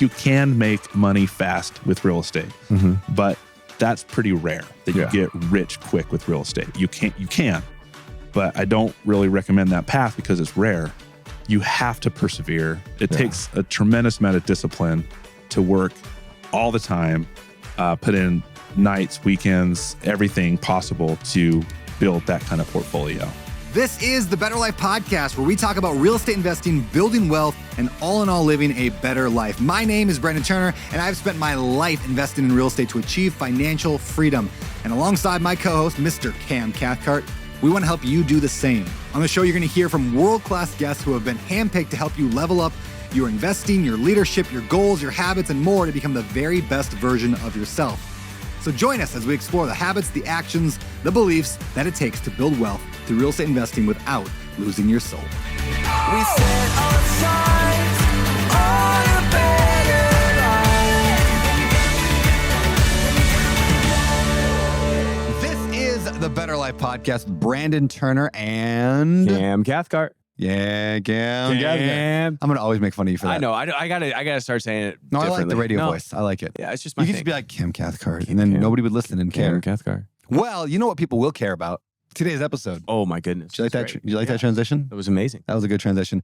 you can make money fast with real estate, but that's pretty rare that you get rich quick with real estate. You can, but I don't really recommend that path because it's rare. You have to persevere. It takes a tremendous amount of discipline to work all the time, put in nights, weekends, everything possible to build that kind of portfolio. This is the Better Life Podcast, where we talk about real estate investing, building wealth, and all in all living a better life. My name is Brandon Turner, and I've spent my life investing in real estate to achieve financial freedom. And alongside my co-host, Mr. Cam Cathcart, we want to help you do the same. On the show, you're going to hear from world-class guests who have been handpicked to help you level up your investing, your leadership, your goals, your habits, and more to become the very best version of yourself. So join us as we explore the habits, the actions, the beliefs that it takes to build wealth through real estate investing without losing your soul. We set our sights on a better life. This is the Better Life Podcast. Brandon Turner and Cam Cathcart. Cam. Cam. I'm gonna always make fun of you for that. I know. I gotta start saying it. No, I like the differently. radio No. voice. I like it. Yeah, it's just my You could thing. just be like Cam Cathcart, and then nobody would listen and care. Cam Cathcart. Well, you know what people will care about? Today's episode. Oh my goodness. Did you like that? That's great. Did you like that transition? That was amazing. That was a good transition.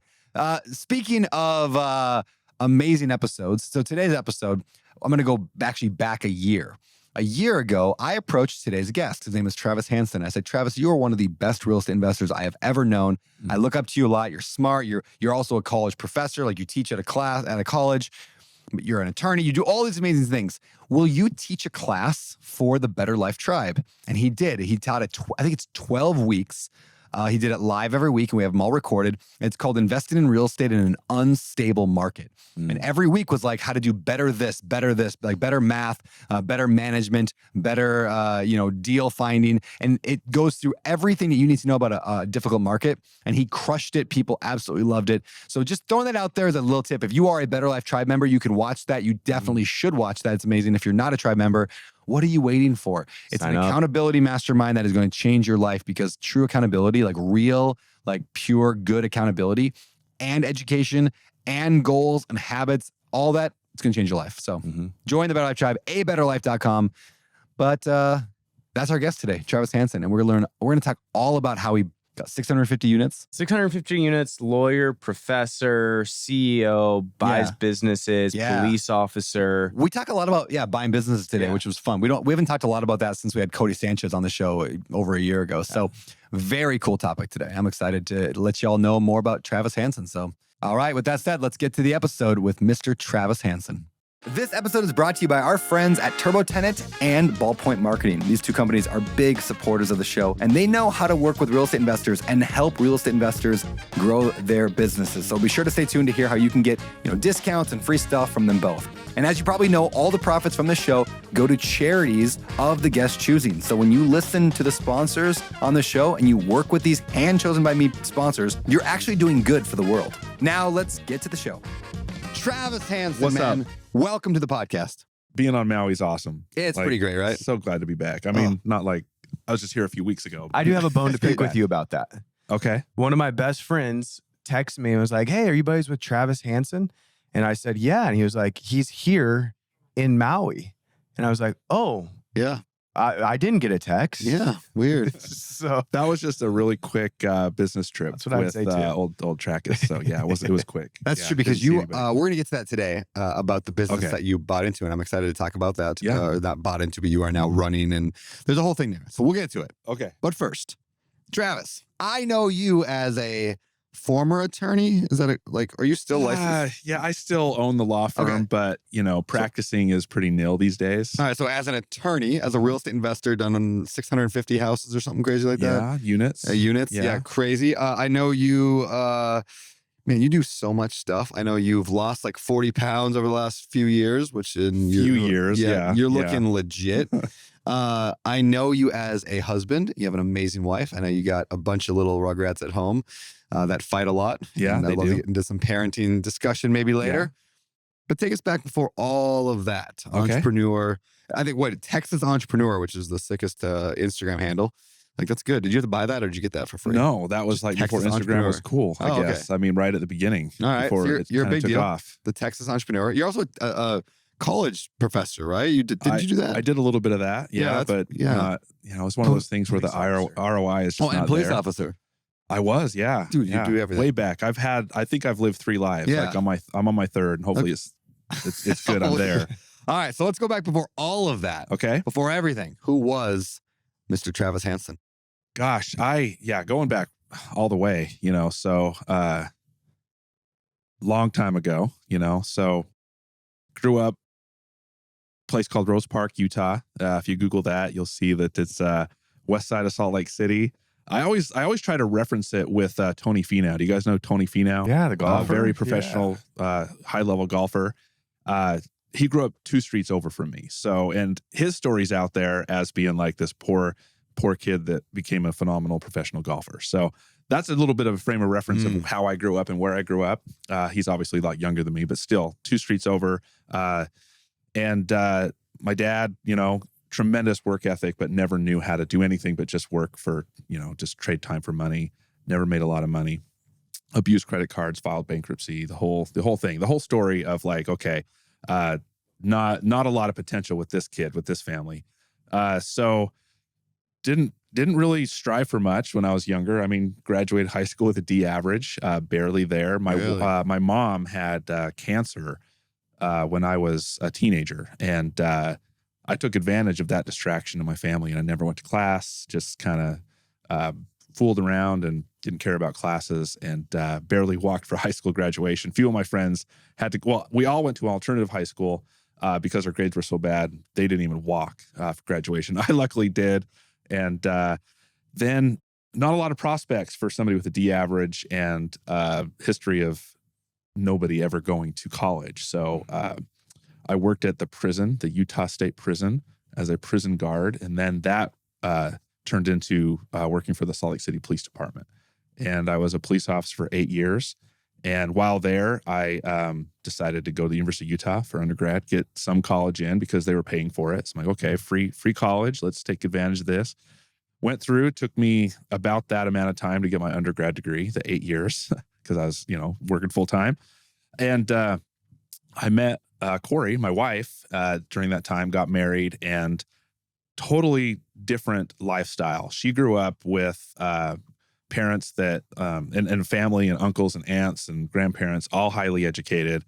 Speaking of amazing episodes, so today's episode, I'm going to go back a year. A year ago, I approached today's guest. His name is Travis Hanson. I said, Travis, you are one of the best real estate investors I have ever known. I look up to you a lot. You're smart. You're also a college professor. Like, you teach at a college. You're an attorney. You do all these amazing things. Will you teach a class for the Better Life Tribe? And he did. He taught it, I think it's 12 weeks. He did it live every week, and we have them all recorded. It's called Investing in Real Estate in an Unstable Market. And every week was like how to do better this, like better math, better management, better deal finding. And it goes through everything that you need to know about a difficult market. And he crushed it. People absolutely loved it. So just throwing that out there as a little tip. If you are a Better Life Tribe member, you can watch that. You definitely should watch that. It's amazing. If you're not a Tribe member, what are you waiting for? It's Sign an up. accountability mastermind that is going to change your life, because true accountability, like real, like pure good accountability and education and goals and habits, all that, it's going to change your life. So join the Better Life Tribe, abetterlife.com. But that's our guest today, Travis Hanson. And we're going to talk all about how he got 650 units. 650 units, lawyer, professor, CEO, buys businesses, police officer. We talk a lot about, buying businesses today, which was fun. We haven't talked a lot about that since we had Cody Sanchez on the show over a year ago. So very cool topic today. I'm excited to let y'all know more about Travis Hanson. So, all right, with that said, let's get to the episode with Mr. Travis Hanson. This episode is brought to you by our friends at TurboTenant and Ballpoint Marketing. These two companies are big supporters of the show, and they know how to work with real estate investors and help real estate investors grow their businesses. So be sure to stay tuned to hear how you can get, discounts and free stuff from them both. And as you probably know, all the profits from this show go to charities of the guest choosing. So when you listen to the sponsors on the show and you work with these hand-chosen by me sponsors, you're actually doing good for the world. Now let's get to the show. Travis Hanson, What's man. up? Welcome to the podcast. Being on Maui is awesome. It's pretty great, right? So glad to be back. I mean, not like I was just here a few weeks ago. I do have a bone to pick with you about that. Okay. One of my best friends texted me and was like, hey, are you buddies with Travis Hanson? And I said, yeah. And he was like, he's here in Maui. And I was like, oh, Yeah. I didn't get a text. Yeah. Weird. So That was just a really quick business trip. That's what I would with say, too. old Trackus. So yeah, it was quick. That's Yeah, true, because didn't see you, anybody. we're going to get to that today about the business Okay. that you bought into. And I'm excited to talk about that. Yeah. Or not bought into, but you are now running. And there's a whole thing there. So we'll get to it. Okay. But first, Travis, I know you as a former attorney. Is that are you still licensed? Yeah, I still own the law firm, Okay. but practicing is pretty nil these days. All right. So as an attorney, as a real estate investor, done on 650 houses or something crazy like that. Yeah, units. Units. Yeah. Crazy. I know you, man, you do so much stuff. I know you've lost like 40 pounds over the last few years, which in Few years, yeah, you're yeah. looking legit. I know you as a husband. You have an amazing wife. I know you got a bunch of little rugrats at home that fight a lot. Yeah, and they I'd love do. to get into some parenting discussion maybe later. But take us back before all of that. Okay. Entrepreneur. I think Texas Entrepreneur, which is the sickest Instagram handle. Like, that's good. Did you have to buy that or did you get that for free? No, that was Just like before Texas Instagram was cool, I Oh, guess. I mean, right at the beginning. All right. Before So it you're a kinda big took deal. off. The Texas entrepreneur. You're also a college professor, right? You did you do that? I did a little bit of that, Yeah, but yeah. not, it's one of those things where the Police officer. ROI is just and not police there. officer. I was, yeah. Dude, you do everything. Way back. I think I've lived 3 lives. Yeah. Like I'm on my third, and hopefully it's good I'm there. All right. So let's go back before all of that. Okay. Before everything. Who was Mr. Travis Hanson? Gosh, going back all the way, so long time ago, so grew up place called Rose Park, Utah. If you Google that, you'll see that it's west side of Salt Lake City. I always try to reference it with Tony Finau. Do you guys know Tony Finau? Yeah, the golfer. Very professional, high level golfer. He grew up 2 streets over from me. So, and his story's out there as being like this poor kid that became a phenomenal professional golfer. So that's a little bit of a frame of reference of how I grew up and where I grew up. He's obviously a lot younger than me, but still 2 streets over. And my dad, tremendous work ethic, but never knew how to do anything but just work for, just trade time for money. Never made a lot of money. Abused credit cards, filed bankruptcy, the whole thing, the whole story of like, okay, not a lot of potential with this kid, with this family. So didn't really strive for much when I was younger. I mean, graduated high school with a D average, barely there. My mom had cancer when I was a teenager, and I took advantage of that distraction in my family, and I never went to class, just kind of fooled around and didn't care about classes, and barely walked for high school graduation. Few of my friends had to, we all went to an alternative high school because our grades were so bad, they didn't even walk for graduation. I luckily did. And then not a lot of prospects for somebody with a D average and history of nobody ever going to college. So I worked at the prison, the Utah State Prison, as a prison guard. And then that turned into working for the Salt Lake City Police Department. And I was a police officer for 8 years. And while there, I decided to go to the University of Utah for undergrad, get some college in because they were paying for it. So I'm like, okay, free college. Let's take advantage of this. Went through. It took me about that amount of time to get my undergrad degree, the 8 years, because I was, working full time. And I met Corey, my wife, during that time, got married, and totally different lifestyle. She grew up with parents that and family and uncles and aunts and grandparents, all highly educated,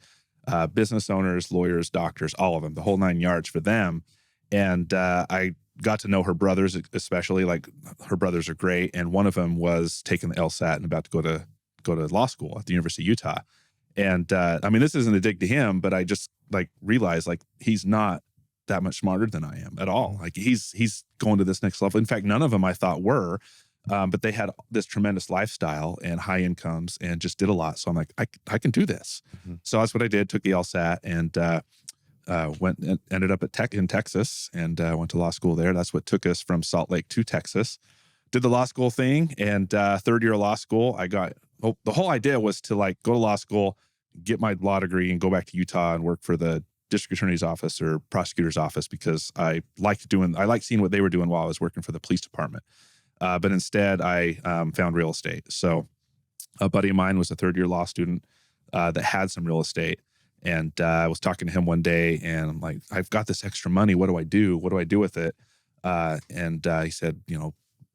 business owners, lawyers, doctors, all of them, the whole 9 yards for them. And I got to know her brothers, especially. Like, her brothers are great, and one of them was taking the LSAT and about to go to law school at the University of Utah. And I mean, this isn't a dig to him, but I just realized he's not that much smarter than I am at all. Like, he's going to this next level. In fact, none of them I thought were. But they had this tremendous lifestyle and high incomes and just did a lot. So I'm like, I can do this. Mm-hmm. So that's what I did. Took the LSAT and went and ended up in Texas and went to law school there. That's what took us from Salt Lake to Texas. Did the law school thing, and third year of law school, the whole idea was to go to law school, get my law degree, and go back to Utah and work for the district attorney's office or prosecutor's office because I liked seeing what they were doing while I was working for the police department. But instead, I found real estate. So a buddy of mine was a third-year law student that had some real estate. And I was talking to him one day, and I'm like, I've got this extra money. What do I do? What do I do with it? And he said,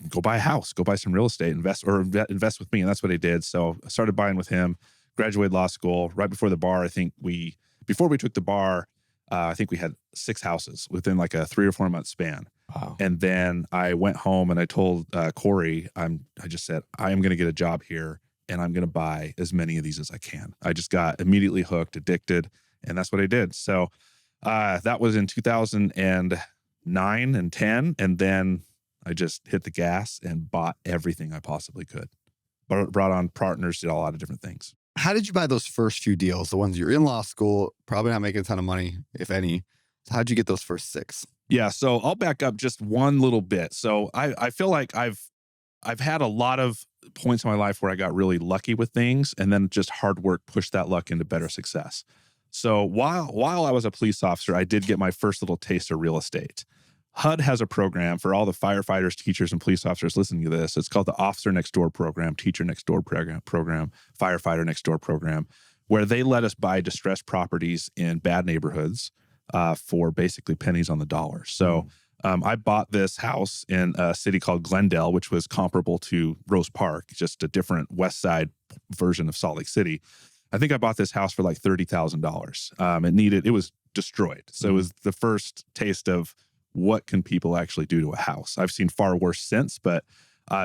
go buy a house. Go buy some real estate. Invest with me. And that's what I did. So I started buying with him, graduated law school. Right before the bar, before we took the bar, I think we had 6 houses within a 3 or 4 month span. Wow. And then I went home and I told Corey, I just said, I am going to get a job here and I'm going to buy as many of these as I can. I just got immediately hooked, addicted, and that's what I did. So that was in 2009 and 10. And then I just hit the gas and bought everything I possibly could. Brought on partners, did a lot of different things. How did you buy those first few deals? The ones you're in law school, probably not making a ton of money, if any. So how'd you get those first 6? Yeah, so I'll back up just one little bit. So I feel like I've had a lot of points in my life where I got really lucky with things, and then just hard work pushed that luck into better success. So while I was a police officer, I did get my first little taste of real estate. HUD has a program for all the firefighters, teachers, and police officers listening to this. It's called the Officer Next Door program, Teacher Next Door program, Firefighter Next Door program, where they let us buy distressed properties in bad neighborhoods for basically pennies on the dollar. So I bought this house in a city called Glendale, which was comparable to Rose Park, just a different West Side version of Salt Lake City. I think I bought this house for like $30,000. It was destroyed. So it was the first taste of what can people actually do to a house. I've seen far worse since, but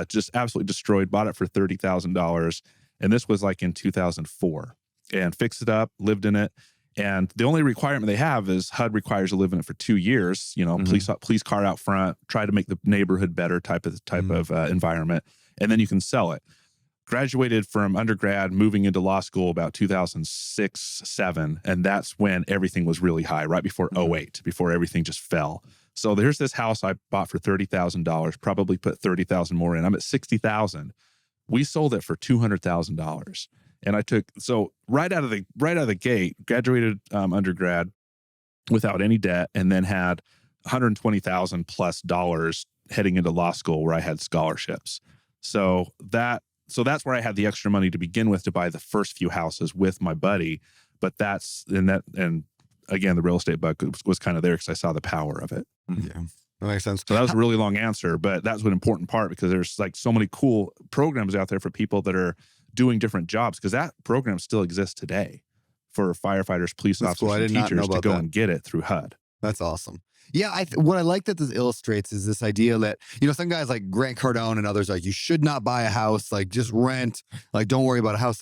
just absolutely destroyed. Bought it for $30,000. And this was like in 2004, and fixed it up, lived in it. And the only requirement they have is HUD requires you to live in it for 2 years, police car out front, try to make the neighborhood better type of environment. And then you can sell it. Graduated from undergrad, moving into law school about 2006-07. And that's when everything was really high, right before 08, before everything just fell. So there's this house I bought for $30,000, probably put $30,000 more in. I'm at $60,000. We sold it for $200,000. And I took, so right out of the gate, graduated undergrad without any debt, and then had $120,000 plus heading into law school where I had scholarships. So that's where I had the extra money to begin with to buy the first few houses with my buddy. But and again, the real estate bug was kind of there because I saw the power of it. Yeah, that makes sense. So that was a really long answer, but that's an important part because there's like so many cool programs out there for people that are doing different jobs, because that program still exists today for firefighters, police officers, and teachers to go and get it through HUD. That's awesome. Yeah, what I like that this illustrates is this idea that, some guys like Grant Cardone and others are like, you should not buy a house, like just rent, like don't worry about a house.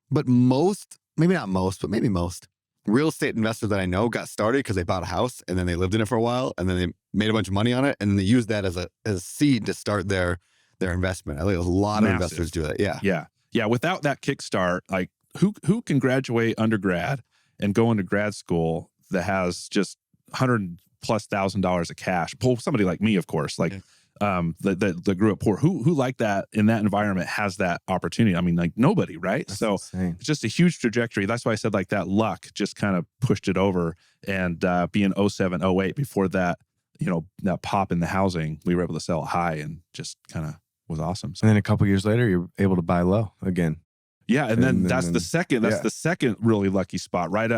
But maybe not most, but maybe most real estate investors that I know got started because they bought a house and then they lived in it for a while and then they made a bunch of money on it and then they used that as a seed to start their investment. I think a lot of investors do that. Yeah. Without that kickstart, like who can graduate undergrad and go into grad school that has just $100,000+ of cash? Pull somebody like me, of course, that grew up poor. Who like that in that environment has that opportunity? I mean, like nobody, right? That's so insane. It's just a huge trajectory. That's why I said like that luck just kind of pushed it over. And being 07, 08, before that, that pop in the housing, we were able to sell it high and just kind of was awesome. So, and then a couple years later, you're able to buy low again. Yeah, and then that's the second really lucky spot. Right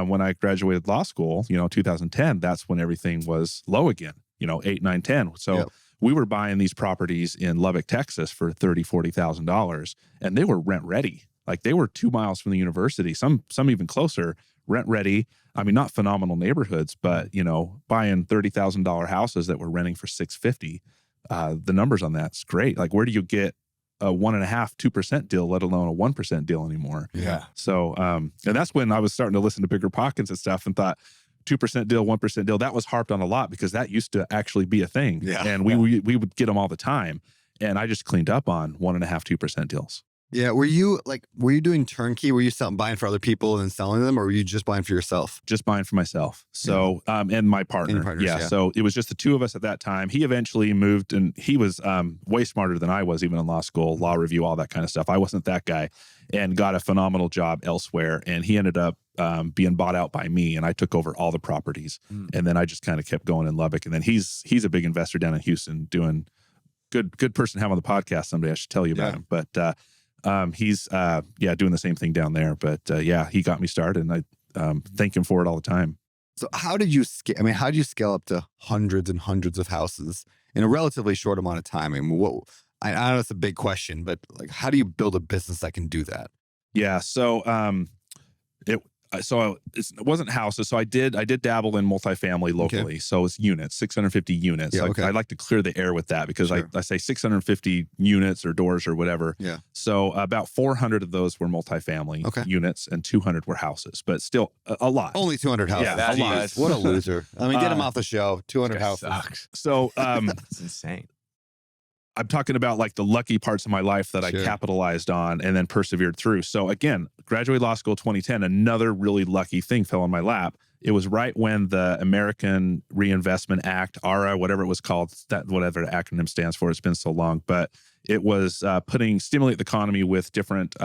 when I graduated law school, 2010, that's when everything was low again. 8, 9, 10. So we were buying these properties in Lubbock, Texas for $30,000, $40,000, and they were rent ready. Like they were 2 miles from the university, some even closer, rent ready. I mean, not phenomenal neighborhoods, but buying $30,000 houses that were renting for $650. The numbers on that's great. Like, where do you get a 1.5-2% deal, let alone a 1% deal anymore? Yeah. So, and that's when I was starting to listen to Bigger Pockets and stuff, and thought 2% deal, 1% deal. That was harped on a lot because that used to actually be a thing. Yeah. And we would get them all the time. And I just cleaned up on 1.5-2% deals. Yeah. Were you doing turnkey? Were you buying for other people and then selling them, or were you just buying for yourself? Just buying for myself. So, and my partner. And your partners, yeah. So it was just the two of us at that time. He eventually moved, and he was way smarter than I was, even in law school, law review, all that kind of stuff. I wasn't that guy, and got a phenomenal job elsewhere. And he ended up being bought out by me, and I took over all the properties. And then I just kind of kept going in Lubbock. And then he's a big investor down in Houston, doing good person to have on the podcast someday. I should tell you about him. But he's doing the same thing down there. But he got me started, and I thank him for it all the time. So how did you scale up to hundreds and hundreds of houses in a relatively short amount of time? I mean, I know it's a big question, but like, how do you build a business that can do that? Yeah. So it wasn't houses. So I did dabble in multifamily locally. Okay. So it's units, 650 units. Yeah, okay. I'd like to clear the air with that because I say 650 units or doors or whatever. Yeah. So about 400 of those were multifamily units and 200 were houses, but still a lot. Only 200 houses. Yeah, a lot. What a loser. I mean, get him off the show. 200 houses. Sucks. So that's insane. I'm talking about like the lucky parts of my life that I capitalized on and then persevered through. So again, graduated law school 2010, another really lucky thing fell in my lap. It was right when the American Reinvestment Act, ARA, whatever it was called, whatever the acronym stands for, it's been so long, but it was stimulate the economy with different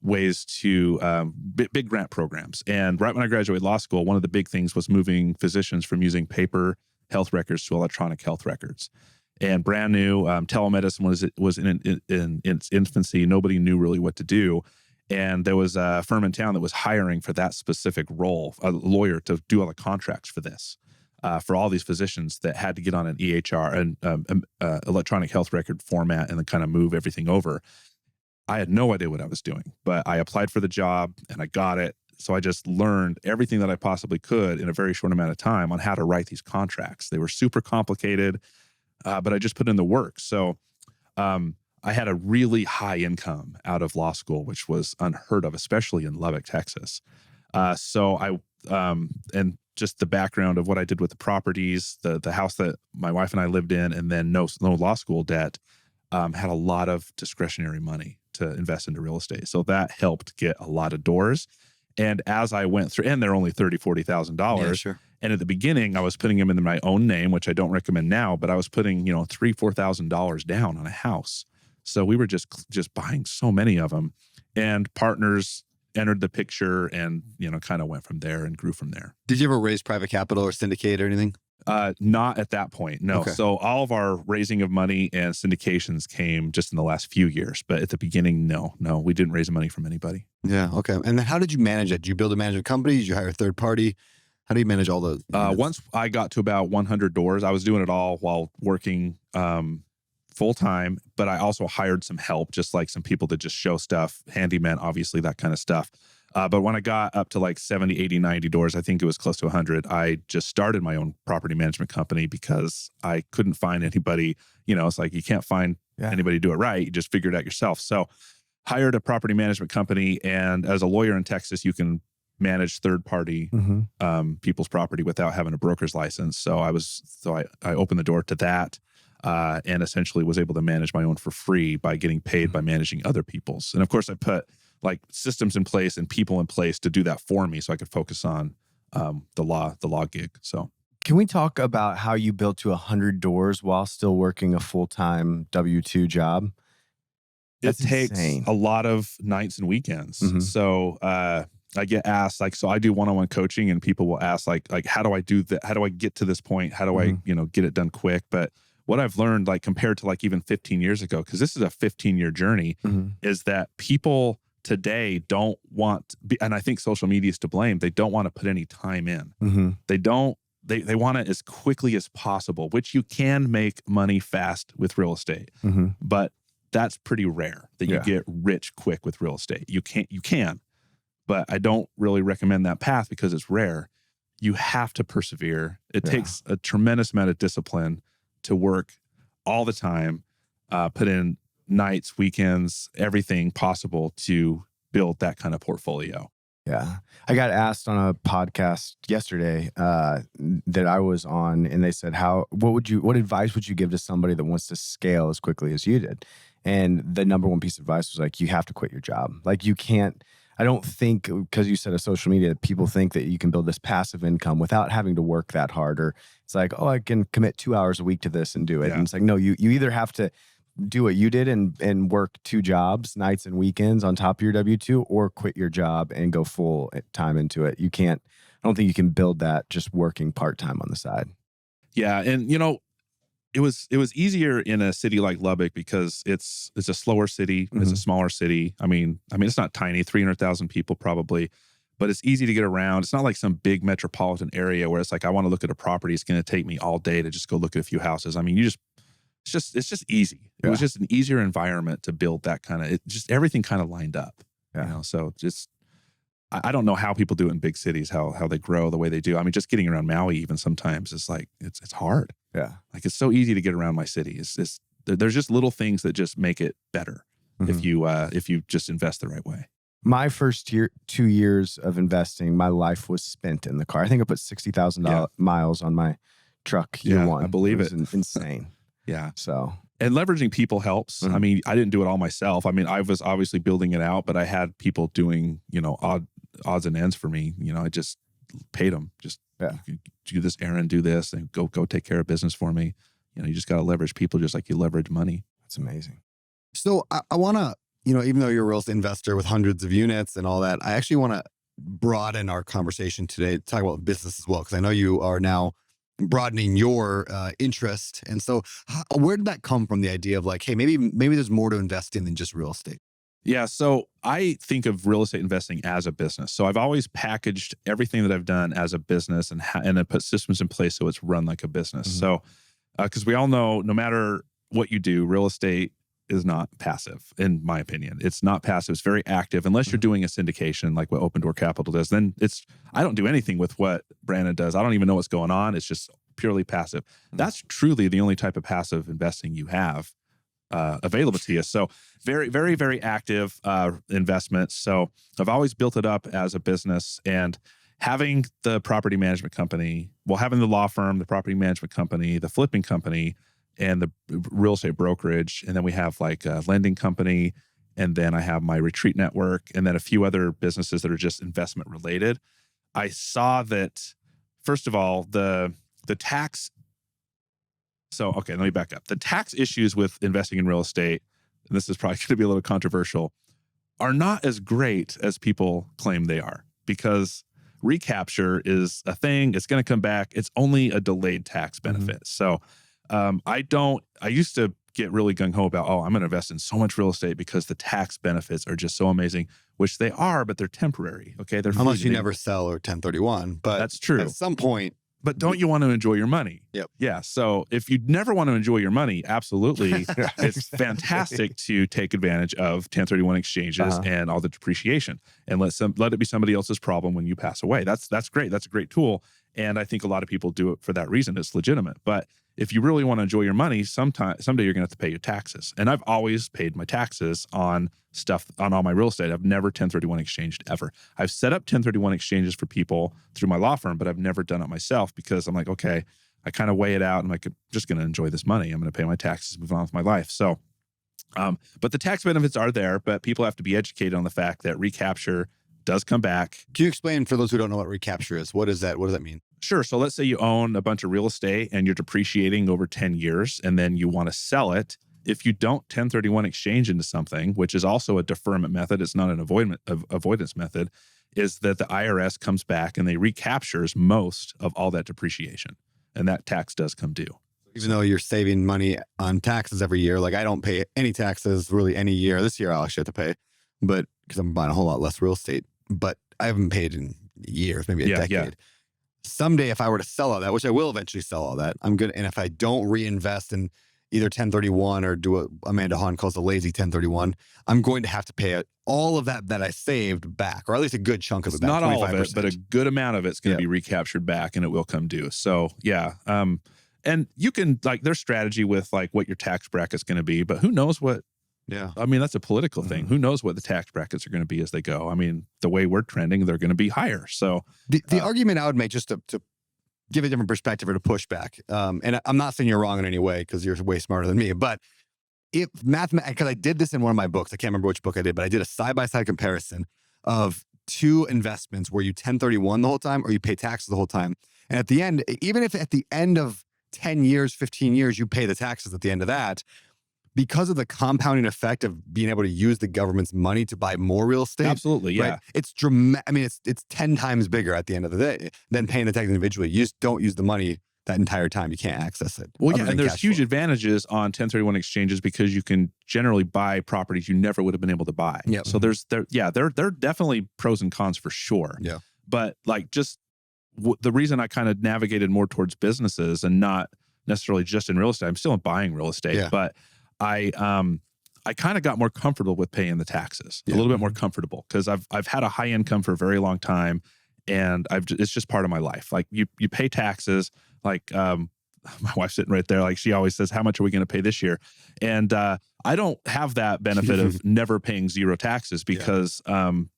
ways to big grant programs. And right when I graduated law school, one of the big things was moving physicians from using paper health records to electronic health records. And brand new, telemedicine was in its infancy. Nobody knew really what to do. And there was a firm in town that was hiring for that specific role, a lawyer to do all the contracts for this, for all these physicians that had to get on an EHR and electronic health record format and then kind of move everything over. I had no idea what I was doing, but I applied for the job and I got it. So I just learned everything that I possibly could in a very short amount of time on how to write these contracts. They were super complicated, but I just put in the work. So I had a really high income out of law school, which was unheard of, especially in Lubbock, Texas. And just the background of what I did with the properties, the house that my wife and I lived in, and then no law school debt, had a lot of discretionary money to invest into real estate. So that helped get a lot of doors. And as I went through, and they're only $30,000, $40,000. Yeah, sure. And at the beginning, I was putting them in my own name, which I don't recommend now, but I was putting, $3,000, $4,000 down on a house. So we were just buying so many of them, and partners entered the picture and, kind of went from there and grew from there. Did you ever raise private capital or syndicate or anything? Not at that point, no. Okay. So all of our raising of money and syndications came just in the last few years. But at the beginning, no, we didn't raise money from anybody. Yeah. Okay. And then how did you manage it? Did you build a management company? Did you hire a third party? How do you manage all those? Once I got to about 100 doors, I was doing it all while working full time, but I also hired some help, just like some people to just show stuff, handyman, obviously, that kind of stuff. But when I got up to like 70, 80, 90 doors, I think it was close to 100, I just started my own property management company because I couldn't find anybody. It's like you can't find anybody to do it right. You just figure it out yourself. So hired a property management company. And as a lawyer in Texas, you can manage third-party people's property without having a broker's license. So I opened the door to that and essentially was able to manage my own for free by getting paid by managing other people's. And of course, I put like systems in place and people in place to do that for me so I could focus on the law gig. So can we talk about how you built to 100 doors while still working a full-time W-2 job? It takes a lot of nights and weekends. So I get asked, so I do one-on-one coaching and people will ask like, how do I do that? How do I get to this point? How do I, get it done quick? But what I've learned, compared to even 15 years ago, because this is a 15-year journey, is that people today don't want, and I think social media is to blame. They don't want to put any time in. They want it as quickly as possible, which you can make money fast with real estate. But that's pretty rare that you get rich quick with real estate. You can, but I don't really recommend that path because it's rare. You have to persevere. It takes a tremendous amount of discipline to work all the time, put in nights, weekends, everything possible to build that kind of portfolio. Yeah. I got asked on a podcast yesterday that I was on, and they said, what advice would you give to somebody that wants to scale as quickly as you did? And the number one piece of advice was you have to quit your job. You can't, I don't think, because you said of social media, people think that you can build this passive income without having to work that hard. Or it's I can commit 2 hours a week to this and do it. Yeah. And it's no, you either have to do what you did and work 2 jobs, nights and weekends on top of your W-2, or quit your job and go full time into it. You can't, I don't think you can build that just working part-time on the side. Yeah. And it was easier in a city like Lubbock because it's a slower city. It's a smaller city. I mean, it's not tiny, 300,000 people probably, but it's easy to get around. It's not like some big metropolitan area where it's I want to look at a property. It's going to take me all day to just go look at a few houses. I mean, it's just easy. It was just an easier environment to build that kind of, just everything kind of lined up, so just, I don't know how people do it in big cities, how they grow the way they do. I mean, just getting around Maui even sometimes is it's hard. Yeah. It's so easy to get around my city. There's just little things that just make it better if you just invest the right way. My first 2 years of investing, my life was spent in the car. I think I put 60,000 miles on my truck year one. I believe it. Was insane. Yeah. So. And leveraging people helps. I mean, I didn't do it all myself. I mean, I was obviously building it out, but I had people doing, odds and ends for me. I just paid them. Just do this errand, do this, and go take care of business for me. You just got to leverage people just like you leverage money. That's amazing. So I want to, even though you're a real estate investor with hundreds of units and all that, I actually want to broaden our conversation today to talk about business as well, because I know you are now broadening your interest. And so where did that come from, the idea of like, hey, maybe there's more to invest in than just real estate? Yeah. So I think of real estate investing as a business. So I've always packaged everything that I've done as a business and then put systems in place so it's run like a business. So, because we all know no matter what you do, real estate is not passive, in my opinion. It's not passive. It's very active. Unless you're doing a syndication like what Open Door Capital does, then I don't do anything with what Brandon does. I don't even know what's going on. It's just purely passive. That's truly the only type of passive investing you have available to you. So very, very, very active investments. So I've always built it up as a business, and having the property management company, having the law firm, the property management company, the flipping company, and the real estate brokerage. And then we have like a lending company. And then I have my retreat network, and then a few other businesses that are just investment related. I saw that, first of all, the tax. So, okay, let me back up. The tax issues with investing in real estate, and this is probably going to be a little controversial, are not as great as people claim they are, because recapture is a thing. It's going to come back. It's only a delayed tax benefit. So I used to get really gung-ho about, I'm going to invest in so much real estate because the tax benefits are just so amazing, which they are, but they're temporary. Okay. They're unless you never sell or 1031, but that's true. At some point. But don't you want to enjoy your money? Yep. Yeah. So if you never want to enjoy your money, absolutely, it's fantastic to take advantage of 1031 exchanges and all the depreciation, and let it be somebody else's problem when you pass away. That's great. That's a great tool. And I think a lot of people do it for that reason. It's legitimate. But if you really want to enjoy your money, someday you're going to have to pay your taxes. And I've always paid my taxes on all my real estate. I've never 1031 exchanged ever. I've set up 1031 exchanges for people through my law firm, but I've never done it myself, because I'm like, okay, I kind of weigh it out. And I'm like, I'm just going to enjoy this money. I'm going to pay my taxes, move on with my life. So, but the tax benefits are there, but people have to be educated on the fact that recapture does come back. Can you explain for those who don't know what recapture is? What is that? What does that mean? Sure. So let's say you own a bunch of real estate and you're depreciating over 10 years, and then you want to sell it. If you don't 1031 exchange into something, which is also a deferment method, it's not an avoidance method, is that the IRS comes back and they recaptures most of all that depreciation, and that tax does come due. Even though you're saving money on taxes every year, like I don't pay any taxes really any year. This year I'll actually have to pay, but because I'm buying a whole lot less real estate, but I haven't paid in years, maybe a decade. Yeah. Someday, if I were to sell all that, which I will eventually sell all that, I'm good. And if I don't reinvest in either 1031 or do what Amanda Hahn calls a lazy 1031, I'm going to have to pay all of that I saved back, or at least a good chunk of it back. Not all of it, but a good amount of it's going to be recaptured back, and it will come due. So yeah. And you can, like, there's strategy with like what your tax bracket's going to be, but who knows what. Yeah. I mean, that's a political thing. Who knows what the tax brackets are going to be as they go? I mean, the way we're trending, they're going to be higher. So the argument I would make, just to give a different perspective or to push back, and I'm not saying you're wrong in any way, because you're way smarter than me, but if because I did this in one of my books, I can't remember which book I did, but I did a side-by-side comparison of two investments where you 1031 the whole time or you pay taxes the whole time. And at the end, even if at the end of 10 years, 15 years, you pay the taxes at the end of that, because of the compounding effect of being able to use the government's money to buy more real estate. Absolutely, yeah. Right? It's dramatic. I mean, it's 10 times bigger at the end of the day than paying the tax individually. You just don't use the money that entire time. You can't access it. Well, yeah, and there's huge advantages on 1031 exchanges, because you can generally buy properties you never would have been able to buy. Yeah. So there are definitely pros and cons for sure. Yeah. But like, just the reason I kind of navigated more towards businesses and not necessarily just in real estate. I'm still buying real estate, but I kind of got more comfortable with paying the taxes, a little bit more comfortable, because I've had a high income for a very long time, and it's just part of my life. Like you pay taxes. Like my wife's sitting right there. Like she always says, "How much are we going to pay this year?" And I don't have that benefit of never paying zero taxes, because I'm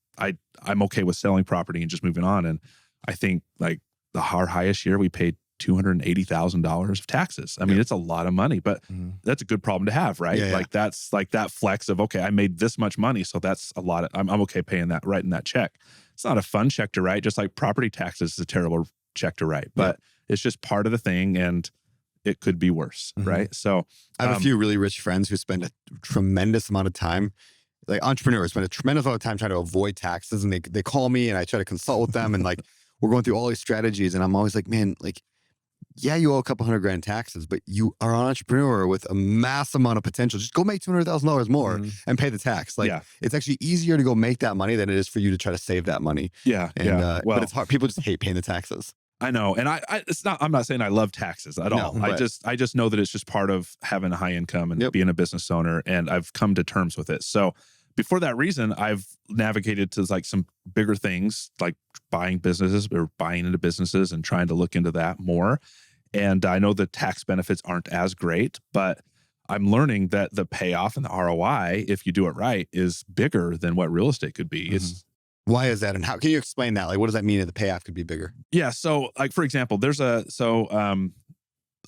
okay with selling property and just moving on. And I think like our highest year we paid $280,000 of taxes. I mean, it's a lot of money, but that's a good problem to have, right? Like that's like that flex of, okay, I made this much money, so that's a lot of, I'm okay paying that, writing that check. It's not a fun check to write, just like property taxes is a terrible check to write, but it's just part of the thing, and it could be worse, right? So I have a few really rich friends who spend a tremendous amount of time, like entrepreneurs spend a tremendous amount of time trying to avoid taxes, and they call me and I try to consult with them, and like we're going through all these strategies, and I'm always like, man, like yeah, you owe a couple $100,000 in taxes, but you are an entrepreneur with a mass amount of potential. Just go make $200,000 more and pay the tax. Like it's actually easier to go make that money than it is for you to try to save that money. Yeah. And, Well, but it's hard. People just hate paying the taxes. I know. And I'm not saying I love taxes at all. Right. I just know that it's just part of having a high income and being a business owner. And I've come to terms with it. So before that reason, I've navigated to like some bigger things, like buying businesses or buying into businesses and trying to look into that more. And I know the tax benefits aren't as great, but I'm learning that the payoff and the ROI, if you do it right, is bigger than what real estate could be. Why is that? And how can you explain that? Like, what does that mean that the payoff could be bigger? Yeah. So like, for example,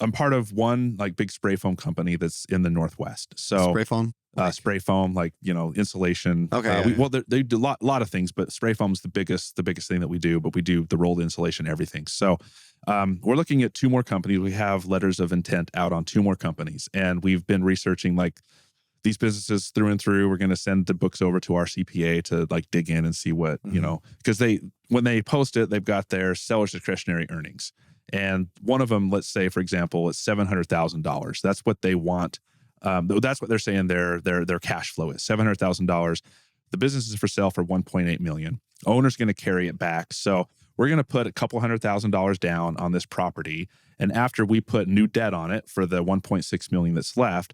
I'm part of one like big spray foam company that's in the Northwest. So spray foam? Spray foam, like, insulation. Okay. They do a lot of things, but spray foam is the biggest thing that we do, but we do the rolled insulation, everything. So we're looking at 2 more companies. We have letters of intent out on 2 more companies, and we've been researching like these businesses through and through. We're going to send the books over to our CPA to like dig in and see what, because when they post it, they've got their seller's discretionary earnings. And one of them, let's say, for example, it's $700,000. That's what they want. That's what they're saying their cash flow is, $700,000. The business is for sale for $1.8 million. Owner's going to carry it back. So we're going to put a couple $100,000 down on this property. And after we put new debt on it for the $1.6 million that's left,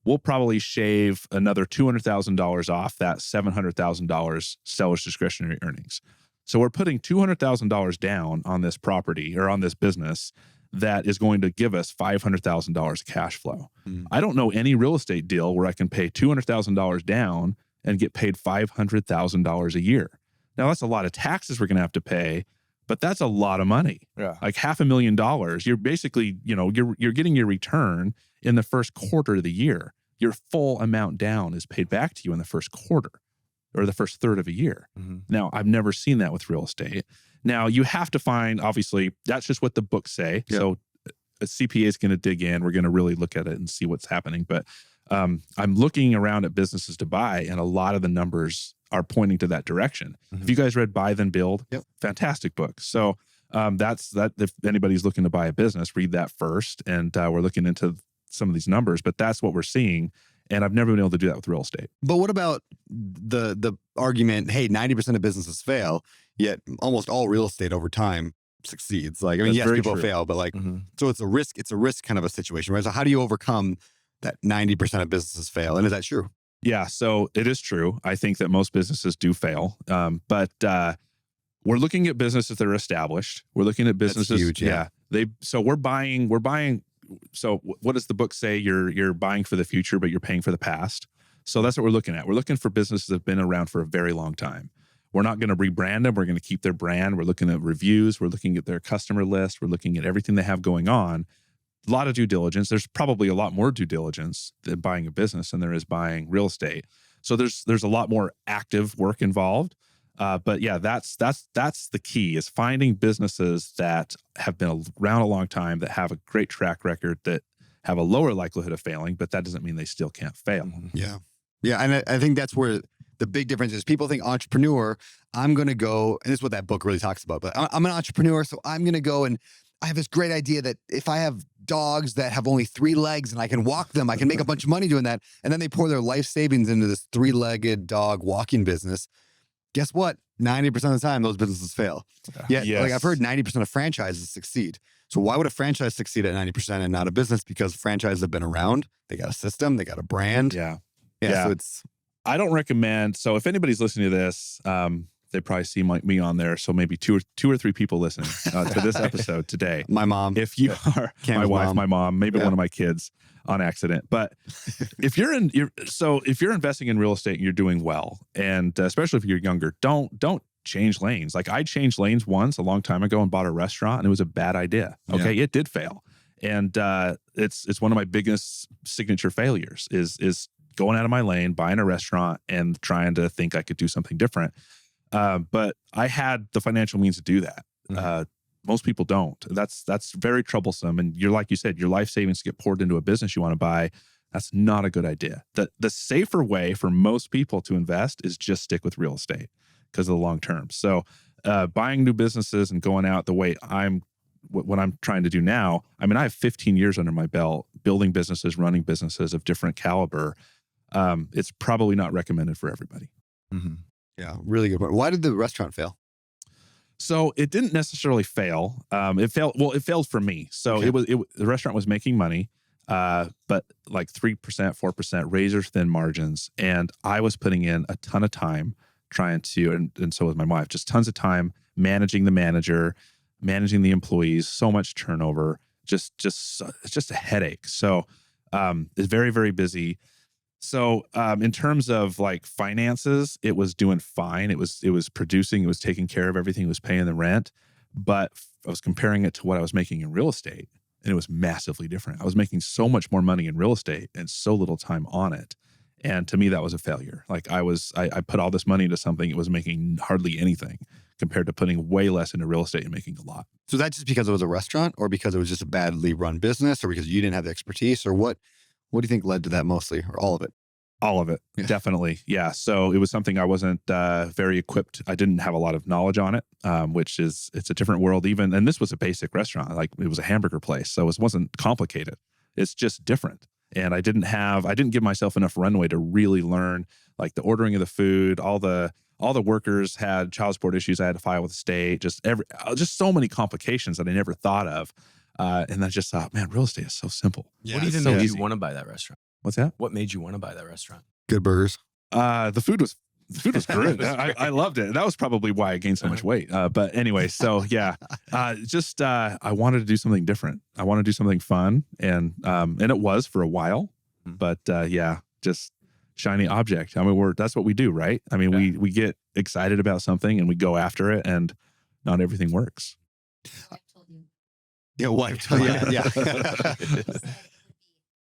we'll probably shave another $200,000 off that $700,000 seller's discretionary earnings. So we're putting $200,000 down on this property or on this business that is going to give us $500,000 of cash flow. I don't know any real estate deal where I can pay $200,000 down and get paid $500,000 a year. Now that's a lot of taxes we're going to have to pay, but that's a lot of money. Yeah. Like $500,000. You're basically, you're getting your return in the first quarter of the year. Your full amount down is paid back to you in the first quarter or the first third of a year. Now, I've never seen that with real estate. Now, you have to find, obviously, that's just what the books say. Yep. So a CPA is going to dig in. We're going to really look at it and see what's happening. But I'm looking around at businesses to buy, and a lot of the numbers are pointing to that direction. If you guys read Buy Then Build, fantastic book. So that's that. If anybody's looking to buy a business, read that first. And we're looking into some of these numbers, but that's what we're seeing. And I've never been able to do that with real estate. But what about the argument, hey, 90% of businesses fail, yet almost all real estate over time succeeds? Like, I mean, yes, people fail, but like, so it's a risk kind of a situation, right? So how do you overcome that 90% of businesses fail? And is that true? Yeah, so it is true. I think that most businesses do fail. But we're looking at businesses that are established. We're looking at businesses. That's huge, yeah. So we're buying. So what does the book say? You're buying for the future, but you're paying for the past. So that's what we're looking at. We're looking for businesses that have been around for a very long time. We're not going to rebrand them. We're going to keep their brand. We're looking at reviews. We're looking at their customer list. We're looking at everything they have going on. A lot of due diligence. There's probably a lot more due diligence than buying a business than there is buying real estate. So there's a lot more active work involved. But yeah, that's the key, is finding businesses that have been around a long time, that have a great track record, that have a lower likelihood of failing, but that doesn't mean they still can't fail. Yeah. Yeah. And I think that's where the big difference is. People think entrepreneur, I'm going to go, and this is what that book really talks about, but I'm an entrepreneur, so I'm going to go and I have this great idea that if I have dogs that have only 3 legs and I can walk them, I can make a bunch of money doing that. And then they pour their life savings into this 3-legged dog walking business. Guess what? 90% of the time, those businesses fail. Yeah. Yes. Like I've heard 90% of franchises succeed. So why would a franchise succeed at 90% and not a business? Because franchises have been around. They got a system. They got a brand. Yeah. So I don't recommend. So if anybody's listening to this, they probably see me on there. So maybe two or three people listening to this episode today. My mom. If you are my wife, my mom, maybe one of my kids on accident. But if you're investing in real estate and you're doing well, and especially if you're younger, don't change lanes. Like I changed lanes once a long time ago and bought a restaurant, and it was a bad idea. Okay, it did fail, and it's one of my biggest signature failures is going out of my lane, buying a restaurant, and trying to think I could do something different. But I had the financial means to do that. Most people don't. That's very troublesome. And you're, like you said, your life savings get poured into a business you want to buy. That's not a good idea. The safer way for most people to invest is just stick with real estate because of the long term. So buying new businesses and going out the way I'm what I'm trying to do now, I mean, I have 15 years under my belt building businesses, running businesses of different caliber. It's probably not recommended for everybody. Mm-hmm. Yeah, really good point. Why did the restaurant fail? So it didn't necessarily fail. It failed. Well, it failed for me. So Okay. the restaurant was making money, but like 3%, 4%, razor thin margins. And I was putting in a ton of time trying to, and so was my wife, just tons of time managing the manager, managing the employees, so much turnover, it's just a headache. So it's very, very busy. So in terms of like finances, it was doing fine. It was producing, it was taking care of everything, it was paying the rent. But I was comparing it to what I was making in real estate, and it was massively different. I was making so much more money in real estate and so little time on it. And to me, that was a failure. Like I put all this money into something, it was making hardly anything compared to putting way less into real estate and making a lot. So is that just because it was a restaurant, or because it was just a badly run business, or because you didn't have the expertise, or what do you think led to that mostly, or all of it? All of it, definitely. Yeah. So it was something I wasn't very equipped. I didn't have a lot of knowledge on it, it's a different world even. And this was a basic restaurant. Like it was a hamburger place. So it wasn't complicated. It's just different. And I didn't give myself enough runway to really learn like the ordering of the food. All the workers had child support issues I had to file with the state, just so many complications that I never thought of. And I just thought, man, real estate is so simple. Yeah, What even made you want to buy that restaurant? What's that? What made you want to buy that restaurant? Good burgers. The food was good. I loved it. That was probably why I gained so much weight. But anyway, so yeah, I wanted to do something different. I want to do something fun, and it was for a while. But yeah, just shiny object. I mean, that's what we do, right? I mean, we get excited about something and we go after it, and not everything works. Yeah, wife. Yeah.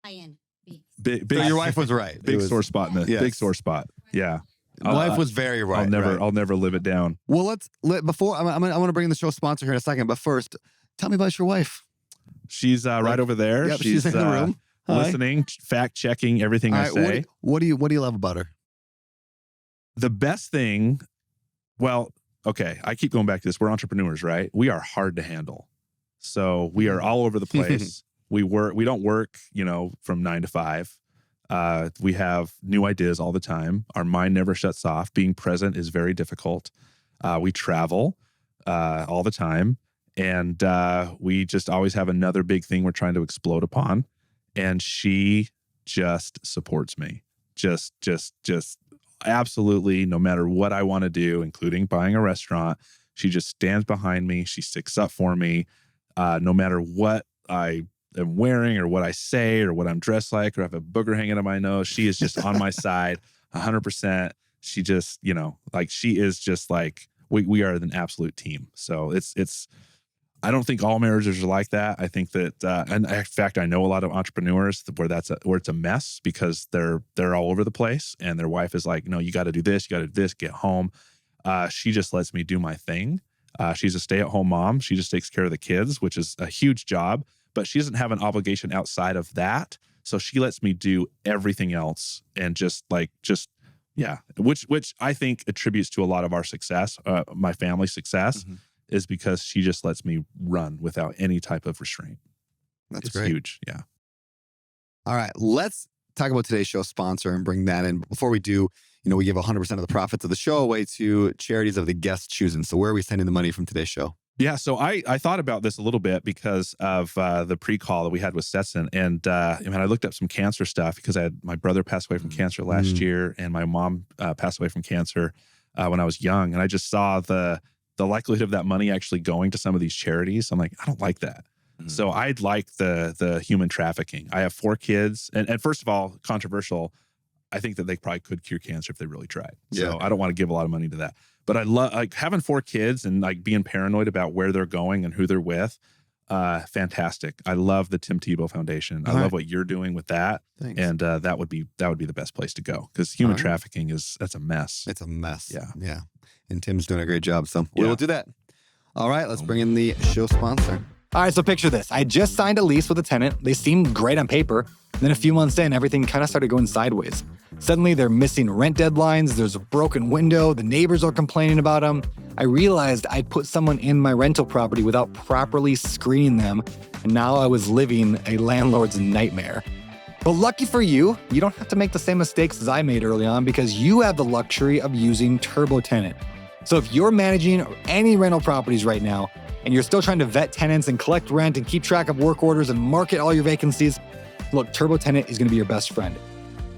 High-end beef. Big, So your wife was right. big sore spot in the big sore spot. Yeah. Wife was very right. I'll never live it down. Well, before I want to bring in the show sponsor here in a second, but first, tell me about your wife. She's right over there. Yep, she's in the room. Hi. Listening, fact checking everything I say. What do you love about her? The best thing, well, okay, I keep going back to this. We're entrepreneurs, right? We are hard to handle. So we are all over the place. We don't work, from 9 to 5. We have new ideas all the time. Our mind never shuts off. Being present is very difficult. We travel all the time. And we just always have another big thing we're trying to explode upon. And she just supports me. Just absolutely, no matter what I want to do, including buying a restaurant, she just stands behind me. She sticks up for me. No matter what I am wearing or what I say or what I'm dressed like or have a booger hanging on my nose, she is just on my side 100%. She just, she is just like, we are an absolute team. So it's, I don't think all marriages are like that. I think that, and in fact, I know a lot of entrepreneurs where it's a mess because they're all over the place and their wife is like, no, you got to do this, get home. She just lets me do my thing. She's a stay-at-home mom. She just takes care of the kids, which is a huge job, but she doesn't have an obligation outside of that. So she lets me do everything else and which I think attributes to a lot of our success, my family's success, is because she just lets me run without any type of restraint. It's It's great. huge. Yeah. All right, let's talk about today's show sponsor and bring that in. But before we do, we give 100% of the profits of the show away to charities of the guest choosing. So where are we sending the money from today's show? Yeah, so I thought about this a little bit because of the pre-call that we had with Stetson. And I looked up some cancer stuff because my brother passed away from cancer last year and my mom passed away from cancer when I was young. And I just saw the likelihood of that money actually going to some of these charities. I'm like, I don't like that. So I'd like the human trafficking. I have 4 kids. And first of all, controversial, I think that they probably could cure cancer if they really tried. So I don't want to give a lot of money to that. But I love having 4 kids and being paranoid about where they're going and who they're with. Fantastic. I love the Tim Tebow Foundation. I love what you're doing with that. Thanks. And that would be the best place to go because human trafficking that's a mess. It's a mess. Yeah. Yeah. And Tim's doing a great job. So we'll do that. All right, let's bring in the show sponsor. All right, so picture this. I just signed a lease with a tenant. They seemed great on paper. Then a few months in, everything kind of started going sideways. Suddenly, they're missing rent deadlines. There's a broken window. The neighbors are complaining about them. I realized I'd put someone in my rental property without properly screening them, and now I was living a landlord's nightmare. But lucky for you, you don't have to make the same mistakes as I made early on because you have the luxury of using TurboTenant. So if you're managing any rental properties right now, and you're still trying to vet tenants and collect rent and keep track of work orders and market all your vacancies, look, TurboTenant is gonna be your best friend.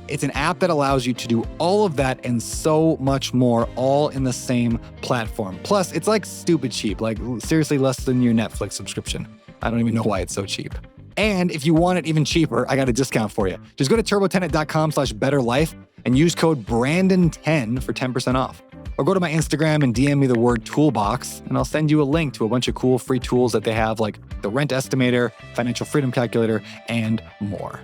It's an app that allows you to do all of that and so much more, all in the same platform. Plus, it's like stupid cheap, like seriously less than your Netflix subscription. I don't even know why it's so cheap. And if you want it even cheaper, I got a discount for you. Just go to turbotenant.com/betterlife and use code Brandon10 for 10% off. Or go to my Instagram and DM me the word toolbox, and I'll send you a link to a bunch of cool free tools that they have, like the rent estimator, financial freedom calculator, and more.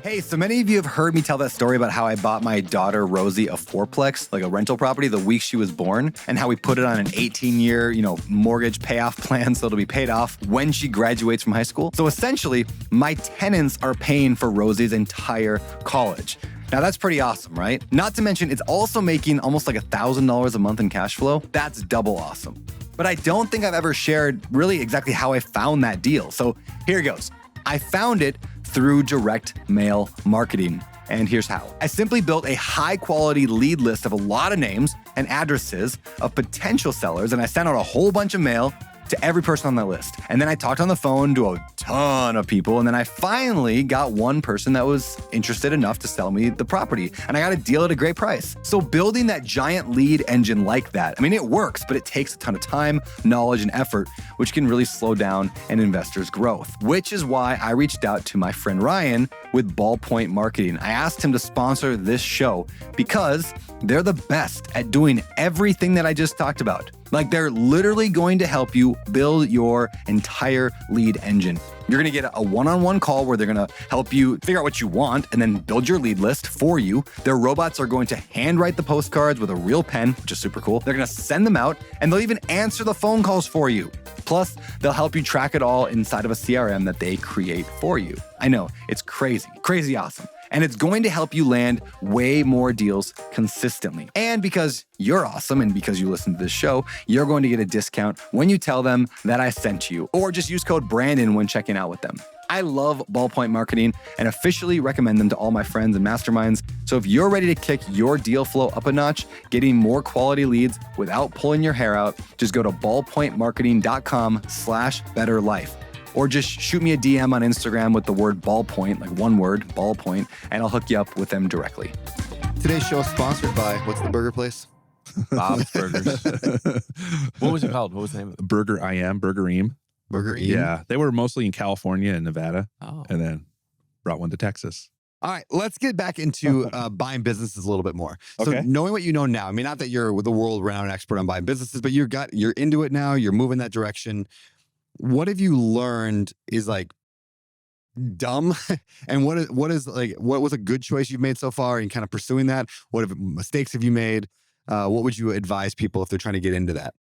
Hey, so many of you have heard me tell that story about how I bought my daughter Rosie a fourplex, like a rental property, the week she was born, and how we put it on an 18-year, mortgage payoff plan so it'll be paid off when she graduates from high school. So essentially, my tenants are paying for Rosie's entire college. Now that's pretty awesome, right? Not to mention, it's also making almost like $1,000 a month in cash flow. That's double awesome. But I don't think I've ever shared really exactly how I found that deal. So here goes. I found it through direct mail marketing. And here's how. I simply built a high quality lead list of a lot of names and addresses of potential sellers, and I sent out a whole bunch of mail to every person on that list. And then I talked on the phone to a ton of people, and then I finally got one person that was interested enough to sell me the property, and I got a deal at a great price. So building that giant lead engine like that, I mean, it works, but it takes a ton of time, knowledge, and effort, which can really slow down an investor's growth, which is why I reached out to my friend Ryan with Ballpoint Marketing. I asked him to sponsor this show because they're the best at doing everything that I just talked about. Like, they're literally going to help you build your entire lead engine. You're gonna get a one-on-one call where they're gonna help you figure out what you want and then build your lead list for you. Their robots are going to handwrite the postcards with a real pen, which is super cool. They're gonna send them out, and they'll even answer the phone calls for you. Plus, they'll help you track it all inside of a CRM that they create for you. I know, it's crazy awesome. And it's going to help you land way more deals consistently. And because you're awesome and because you listen to this show, you're going to get a discount when you tell them that I sent you, or just use code Brandon when checking out with them. I love Ballpoint Marketing and officially recommend them to all my friends and masterminds. So if you're ready to kick your deal flow up a notch, getting more quality leads without pulling your hair out, just go to ballpointmarketing.com/betterlife. Or just shoot me a DM on Instagram with the word ballpoint, like one word, ballpoint, and I'll hook you up with them directly. Today's show is sponsored by, what's the burger place? Bob's Burgers. What was it called? What was the name of it? Burger Eam. Burger Eam? Yeah, they were mostly in California and Nevada, Oh. and then brought one to Texas. All right, let's get back into buying businesses a little bit more. So Okay. knowing what you know now, I mean, not that you're the world-renowned expert on buying businesses, but you're into it now, you're moving that direction. What have you learned is like dumb? And what was a good choice you've made so far in kind of pursuing that? What mistakes have you made? What would you advise people if they're trying to get into that?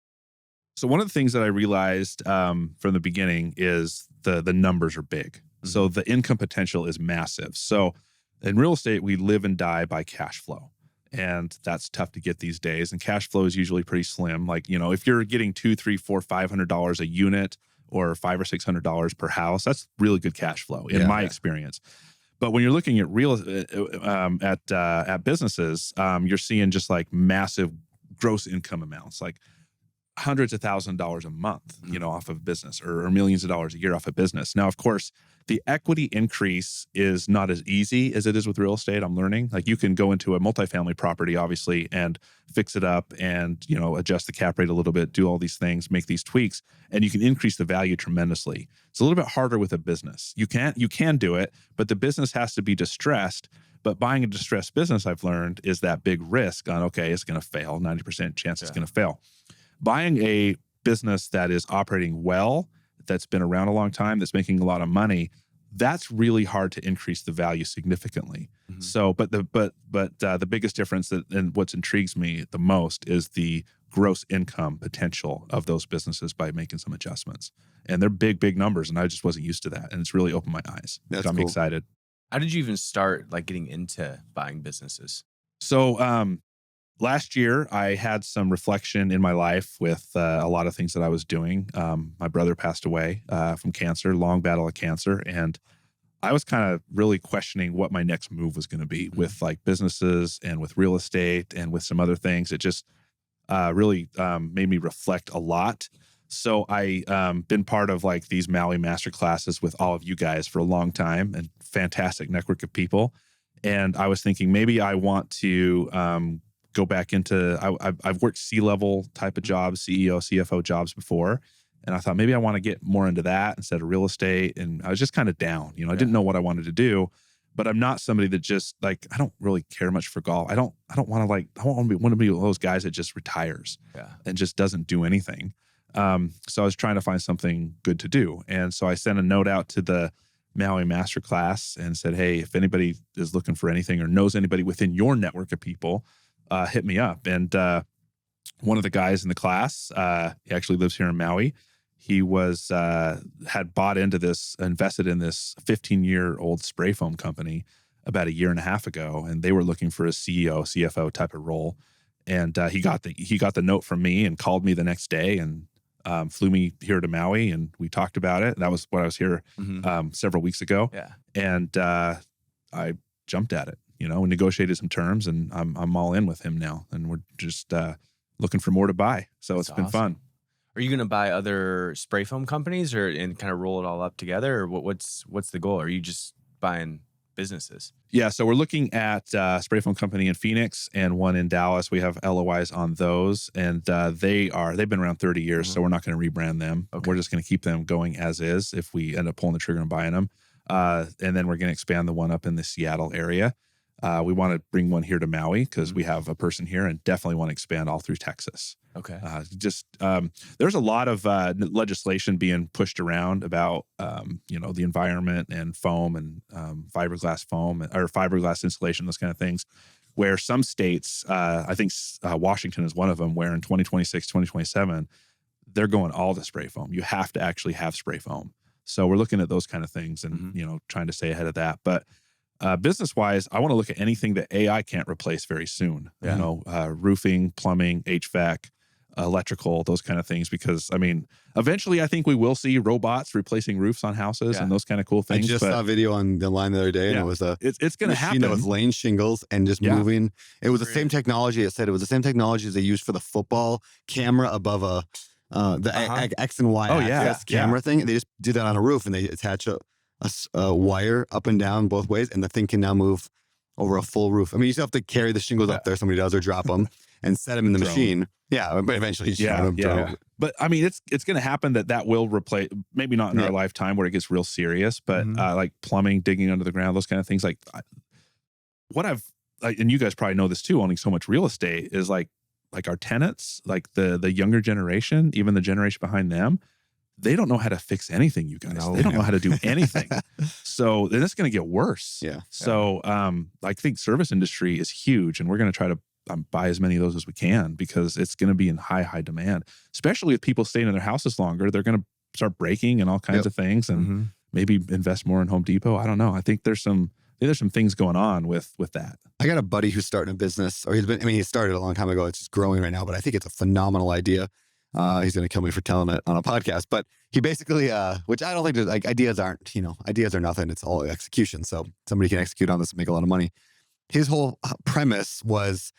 So one of the things that I realized from the beginning is the numbers are big. So the income potential is massive. So in real estate, we live and die by cash flow. And that's tough to get these days. And cash flow is usually pretty slim. Like, if you're getting $200, $300, $400, $500 a unit or $500 or $600 per house, that's really good cash flow in my experience. But when you're looking at at businesses, you're seeing just like massive gross income amounts, like hundreds of thousands of dollars a month, off of business, or millions of dollars a year off of business. Now, of course, the equity increase is not as easy as it is with real estate. I'm learning. Like, you can go into a multifamily property, obviously, and fix it up and, adjust the cap rate a little bit, do all these things, make these tweaks, and you can increase the value tremendously. It's a little bit harder with a business. You can do it, but the business has to be distressed. But buying a distressed business, I've learned, is that big risk on, okay, it's going to fail, 90% chance it's going to fail. Buying a business that is operating well, that's been around a long time, that's making a lot of money, that's really hard to increase the value significantly. Mm-hmm. So, but the biggest difference and what intrigues me the most is the gross income potential of those businesses by making some adjustments. And they're big numbers, and I just wasn't used to that. And it's really opened my eyes. That's so I'm cool. excited. How did you even start getting into buying businesses? So, last year, I had some reflection in my life with a lot of things that I was doing. My brother passed away from cancer, long battle of cancer. And I was kind of really questioning what my next move was going to be with like businesses and with real estate and with some other things. It just really made me reflect a lot. So I been part of like these Maui master classes with all of you guys for a long time, and fantastic network of people. And I was thinking maybe I want to go back into, I've worked C-level type of jobs, CEO, CFO jobs before. And I thought maybe I want to get more into that instead of real estate. And I was just kind of down, I didn't know what I wanted to do, but I'm not somebody that just like, I don't really care much for golf. I don't want to I want to be one of those guys that just retires and just doesn't do anything. So I was trying to find something good to do. And so I sent a note out to the Maui Masterclass and said, hey, if anybody is looking for anything or knows anybody within your network of people, hit me up. And one of the guys in the class, he actually lives here in Maui. He was had bought into this, invested in this 15-year-old spray foam company about a year and a half ago, and they were looking for a CEO, CFO type of role. And he got the note from me and called me the next day and flew me here to Maui, and we talked about it. That was when I was here several weeks ago. Yeah. And I jumped at it, and negotiated some terms, and I'm all in with him now, and we're just looking for more to buy. So it's been fun. Are you going to buy other spray foam companies and kind of roll it all up together? Or what's the goal? Are you just buying businesses? Yeah, so we're looking at spray foam company in Phoenix and one in Dallas. We have LOIs on those, and they've been around 30 years, so we're not going to rebrand them. Okay. We're just going to keep them going as is if we end up pulling the trigger and buying them. And then we're going to expand the one up in the Seattle area. We want to bring one here to Maui because we have a person here, and definitely want to expand all through Texas. Okay. There's a lot of legislation being pushed around about, the environment and foam and fiberglass foam or fiberglass insulation, those kind of things, where some states, I think Washington is one of them, where in 2026, 2027, they're going all to spray foam. You have to actually have spray foam. So we're looking at those kind of things and, trying to stay ahead of that. But business-wise, I want to look at anything that AI can't replace very soon. Yeah. Roofing, plumbing, HVAC, electrical, those kind of things. Because eventually, I think we will see robots replacing roofs on houses and those kind of cool things. I just saw a video on the line the other day, and it was it's going to happen. That was laying shingles and just moving. It was the same technology. It said it was the same technology as they used for the football camera above the X and Y axis camera thing. They just did that on a roof, and they attach a wire up and down both ways, and the thing can now move over a full roof. You still have to carry the shingles up there, somebody does, or drop them and set them in the machine. Yeah, but eventually, But it's going to happen that will replace, maybe not in our lifetime where it gets real serious, but like plumbing, digging under the ground, those kind of things. And you guys probably know this too, owning so much real estate, is like our tenants, like the younger generation, even the generation behind them, they don't know how to fix anything, you guys. They don't know how to do anything. So then it's going to get worse. Yeah. So I think service industry is huge, and we're going to try to buy as many of those as we can because it's going to be in high demand, especially if people stay in their houses longer. They're going to start breaking and all kinds of things, and maybe invest more in Home Depot. I don't know. I think there's some things going on with that. I got a buddy who's starting a business, or he started a long time ago. It's just growing right now, but I think it's a phenomenal idea. He's going to kill me for telling it on a podcast, but he basically, which I don't think ideas are nothing. It's all execution. So somebody can execute on this and make a lot of money. His whole premise was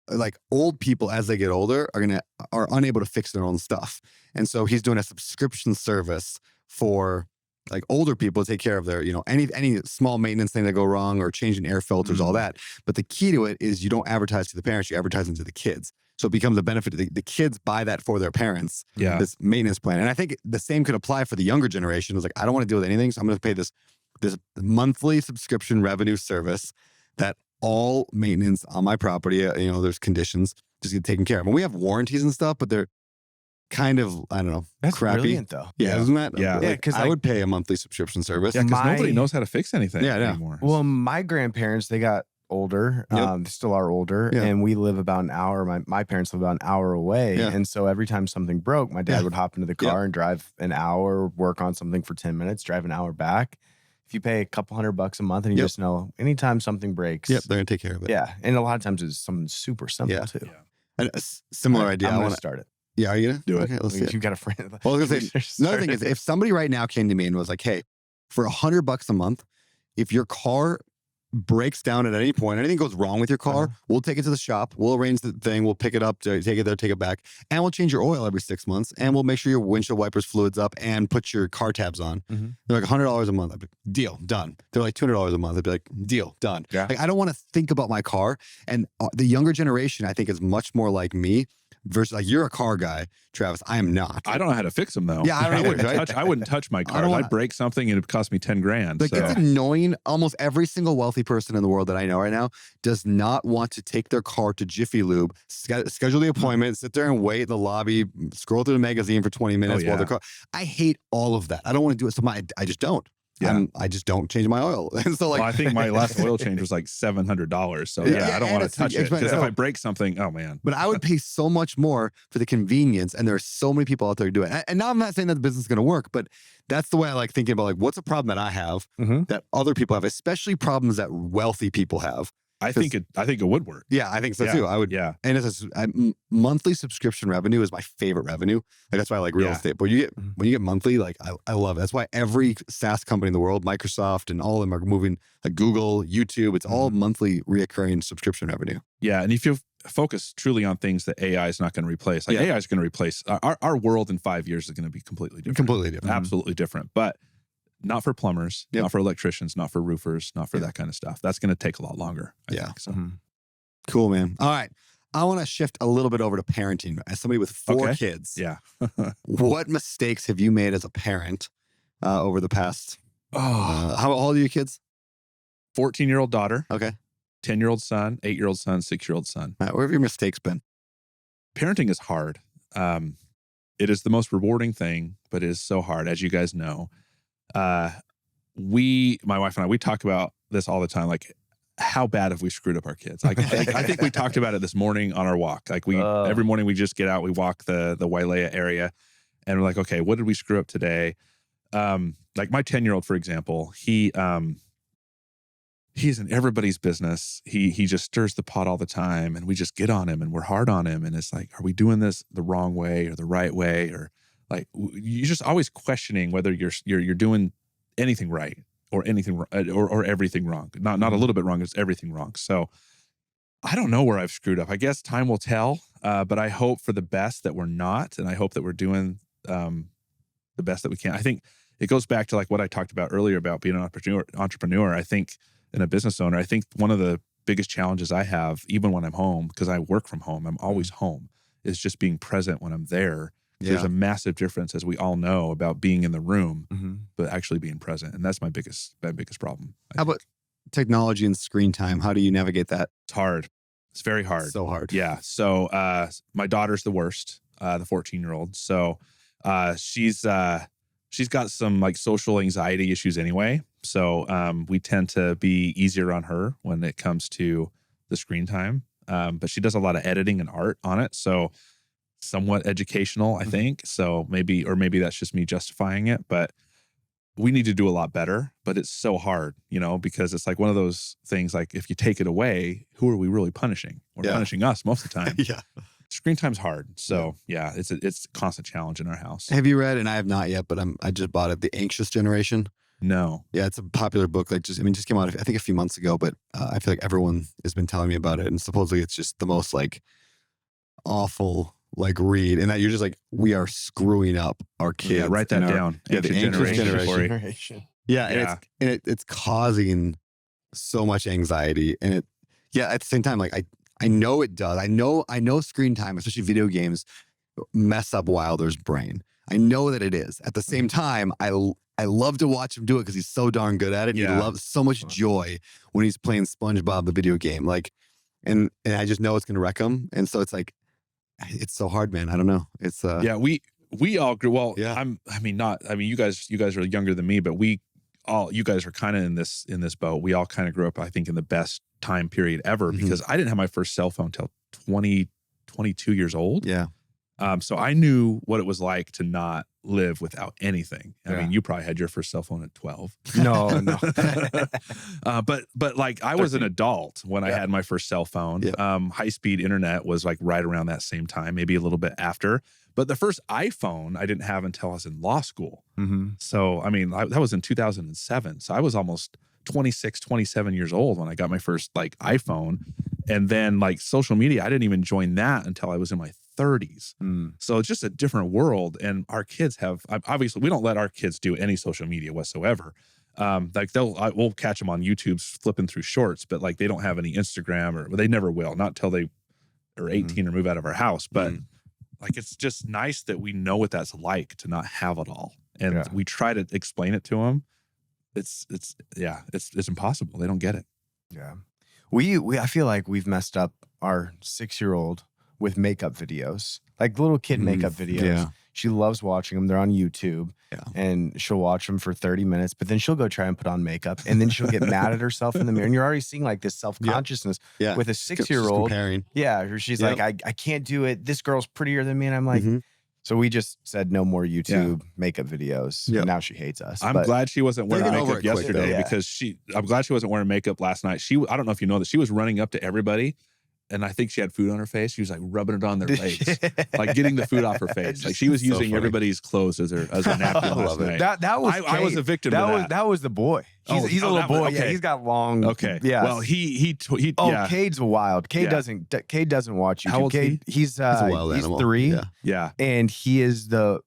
like old people, as they get older, are unable to fix their own stuff. And so he's doing a subscription service for like older people to take care of their, any small maintenance thing that go wrong or changing air filters, all that. But the key to it is you don't advertise to the parents, you advertise them to the kids. So it becomes a benefit. The kids buy that for their parents, this maintenance plan. And I think the same could apply for the younger generation. It's like, I don't want to deal with anything, so I'm going to pay this monthly subscription revenue service that all maintenance on my property, there's conditions, just get taken care of. And we have warranties and stuff, but they're kind of, I don't know, that's crappy. Brilliant, though. Yeah, isn't that? Yeah. Because I would pay a monthly subscription service. Yeah, because nobody knows how to fix anything anymore. Well, my grandparents, they got older, they still are older, and we live about an hour. My parents live about an hour away, and so every time something broke, my dad would hop into the car and drive an hour, work on something for 10 minutes, drive an hour back. if you pay a couple $100 a month and you Yep. just know anytime something breaks. Yep, they're gonna take care of it. Yeah. And a lot of times it's something super simple Yeah. too. Yeah. And a similar idea. I'm I going want to to start it. Yeah, are you gonna Do it. Okay, let's see it. You got a friend. Well, I was gonna say another thing is if somebody right now came to me and was like, "Hey, for $100 a month, if your car breaks down at any point, anything goes wrong with your car, we'll take it to the shop, we'll arrange the thing, we'll pick it up, take it there, take it back, and we'll change your oil every 6 months, and we'll make sure your windshield wipers fluids up and put your car tabs on." They're like $100 a month. I'd be like, deal, done. They're like $200 a month. I'd be like, deal, done. Yeah. Like I don't want to think about my car, and the younger generation I think is much more like me. Versus like you're a car guy, Travis. I am not. I don't know how to fix them though. Yeah, I don't either, wouldn't right? touch. I wouldn't touch my car. don't I'd wanna- break something and it'd cost me 10 grand. Like so. it's annoying. Almost every single wealthy person in the world that I know right now does not want to take their car to Jiffy Lube, schedule the appointment, sit there and wait in the lobby, scroll through the magazine for 20 minutes while yeah. their car. I hate all of that. I don't want to do it. So I just don't. Yeah. I just don't change my oil. And so like, Well, I think my last oil change was like $700. So yeah, I don't and want it's to touch it because expensive. if I break something, oh man. but I would pay so much more for the convenience. And there are so many people out there who do it. And now I'm not saying that the business is going to work, but that's the way I like thinking about like, what's a problem that I have that other people have, especially problems that wealthy people have. I think it would work. Yeah, I think so Yeah. too. I would. Yeah. And monthly subscription revenue is my favorite revenue. Like that's why I like real Yeah. estate. But when you get monthly, like I love it. That's why every SaaS company in the world, Microsoft and all of them are moving, like Google, YouTube. It's all monthly reoccurring subscription revenue. Yeah. And if you focus truly on things that AI is not going to replace, like Yeah. AI is going to replace our world in 5 years is going to be completely different. Completely different. Absolutely different. But not for plumbers, Yep. not for electricians, not for roofers, not for that kind of stuff. That's going to take a lot longer. I Yeah. think, so. Cool, man. All right. I want to shift a little bit over to parenting. As somebody with 4 Okay. kids, Yeah. what mistakes have you made as a parent over the past? Oh, How old are your kids? 14-year-old daughter, Okay. 10-year-old son, 8-year-old son, 6-year-old son. Where have your mistakes been? Parenting is hard. It is the most rewarding thing, but it is so hard, as you guys know. My wife and I, we talk about this all the time. Like, how bad have we screwed up our kids? Like, I think we talked about it this morning on our walk. Like every morning we just get out, we walk the Wailea area, and we're like, okay, what did we screw up today? Like my 10-year-old, for example, he's in everybody's business. He just stirs the pot all the time, and we just get on him and we're hard on him. And it's like, are we doing this the wrong way or the right way? Or like, you're just always questioning whether you're doing anything right or anything or everything wrong. Not a little bit wrong, it's everything wrong. So I don't know where I've screwed up. I guess time will tell. But I hope for the best that we're not, and I hope that we're doing the best that we can. I think it goes back to like what I talked about earlier about being an entrepreneur. I think, and a business owner, I think one of the biggest challenges I have, even when I'm home, because I work from home, I'm always home, is just being present when I'm there. Yeah. There's a massive difference, as we all know, about being in the room, but actually being present. And that's my biggest problem. How about technology and screen time? How do you navigate that? It's hard. It's very hard. So hard. Yeah. So my daughter's the worst, the 14-year-old. So she's got some like social anxiety issues anyway. So we tend to be easier on her when it comes to the screen time. But she does a lot of editing and art on it. So somewhat educational, I think. So maybe that's just me justifying it, but we need to do a lot better. But it's so hard, because it's like one of those things, like if you take it away, who are we really punishing? We're punishing us most of the time. Yeah. Screen time's hard. So yeah, it's a constant challenge in our house. Have you read, and I have not yet, but I just bought it, The Anxious Generation? No. Yeah, it's a popular book. Like just came out, I think, a few months ago, but I feel like everyone has been telling me about it. And supposedly it's just the most like awful like read, and that you're just like, we are screwing up our kids. Yeah, write that and our- down. Yeah, the Anxious anxious generation. generation. Yeah, Yeah. and it's causing so much anxiety, and at the same time, like I know it does. I know screen time, especially video games, mess up Wilder's brain. I know that it is. At the same time, I love to watch him do it because he's so darn good at it. Yeah. He loves so much joy when he's playing SpongeBob the video game. Like, and I just know it's gonna wreck him. And so it's like, it's so hard, man. I don't know. It's Yeah, we all grew well. Yeah. You guys are younger than me, but you guys are kind of in this boat. We all kind of grew up, I think, in the best time period ever, because I didn't have my first cell phone till 22 years old. Yeah. So I knew what it was like to not live without anything. I mean, you probably had your first cell phone at 12. No. But like I was an adult when I had my first cell phone. High speed internet was like right around that same time, maybe a little bit after. But the first iPhone I didn't have until I was in law school. So, I mean, that was in 2007. So I was almost 26, 27 years old when I got my first like iPhone. And then like social media, I didn't even join that until I was in my 30s. So it's just a different world. And our kids have, obviously, we don't let our kids do any social media whatsoever. Like we'll catch them on YouTube flipping through shorts, but like they don't have any Instagram or they never will, not till they are 18 or move out of our house. But like, it's just nice that we know what that's like to not have it all. And we try to explain it to them. It's impossible. They don't get it. Yeah. I feel like we've messed up our 6-year-old with makeup videos, like little kid makeup videos. Yeah. She loves watching them. They're on YouTube and she'll watch them for 30 minutes, but then she'll go try and put on makeup and then she'll get mad at herself in the mirror. And you're already seeing like this self-consciousness with a 6-year-old. Yeah. Where she's like, I can't do it. This girl's prettier than me. And I'm like, so we just said no more YouTube makeup videos. And now she hates us. I'm glad she wasn't wearing makeup yesterday because I'm glad she wasn't wearing makeup last night. I don't know if you know that she was running up to everybody. And I think she had food on her face. She was like rubbing it on their legs, like getting the food off her face. Like she was using everybody's clothes as her napkin last night. That was I was a victim of that. That was the boy. He's a little boy. Yeah, he's got long. Okay. Yeah. Well, he. Cade's wild. Cade doesn't watch YouTube. How old is he? He's a wild animal. 3. Yeah. And he is how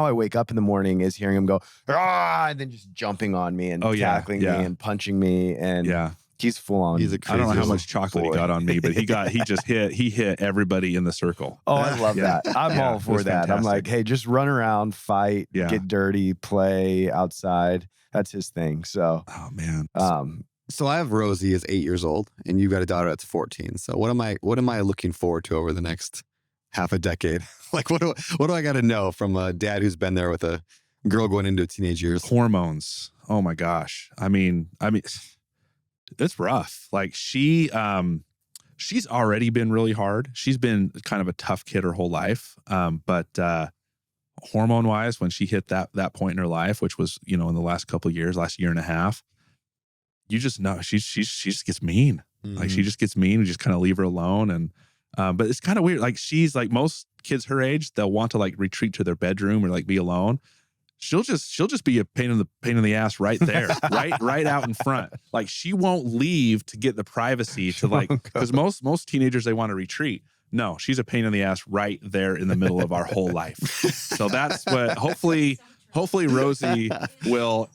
I wake up in the morning is hearing him go, ah, and then just jumping on me and tackling me and punching me. And he's full on. He's a I don't know how much chocolate he got on me, but he hit everybody in the circle. Oh, I love that. I'm all for that. Fantastic. I'm like, hey, just run around, fight, get dirty, play outside. That's his thing. So, oh man. So I have Rosie is 8 years old, and you've got a daughter that's 14. So what am I looking forward to over the next half a decade? Like what do I got to know from a dad who's been there with a girl going into teenage years? Hormones. Oh my gosh. I mean. It's rough. Like she's already been really hard. She's been kind of a tough kid her whole life. But hormone wise, when she hit that point in her life, which was, in the last couple of years, last year and a half, you just know she just gets mean. Like she just gets mean. We just kind of leave her alone. And but it's kind of weird. Like she's like most kids her age, they'll want to like retreat to their bedroom or like be alone. She'll just be a pain in the ass right there, right out in front. Like she won't leave to get the privacy to like, because most teenagers, they want to retreat. No, she's a pain in the ass right there in the middle of our whole life. So that's what hopefully Rosie will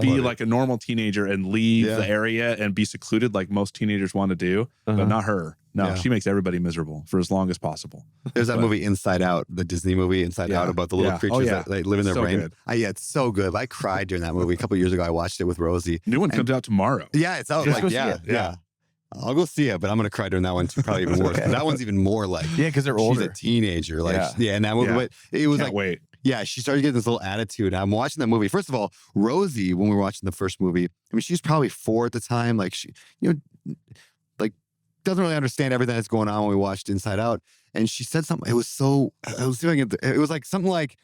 be like a normal teenager and leave the area and be secluded like most teenagers want to do, but not her. No, she makes everybody miserable for as long as possible. There's that movie Inside Out, the Disney movie Inside Out, about the little creatures that like, live in their brain. Good. It's so good. I cried during that movie a couple of years ago. I watched it with Rosie. New one comes out tomorrow. Yeah, it's out. Like, yeah. I'll go see it, but I'm gonna cry during that one. Probably even worse. That one's even more like because they're older. She's a teenager. Like in that movie, but it was wait. Yeah, she started getting this little attitude. I'm watching that movie. First of all, Rosie, when we were watching the first movie, I mean, she's probably 4 at the time. Like she, like doesn't really understand everything that's going on when we watched Inside Out. And she said something. It was like something like,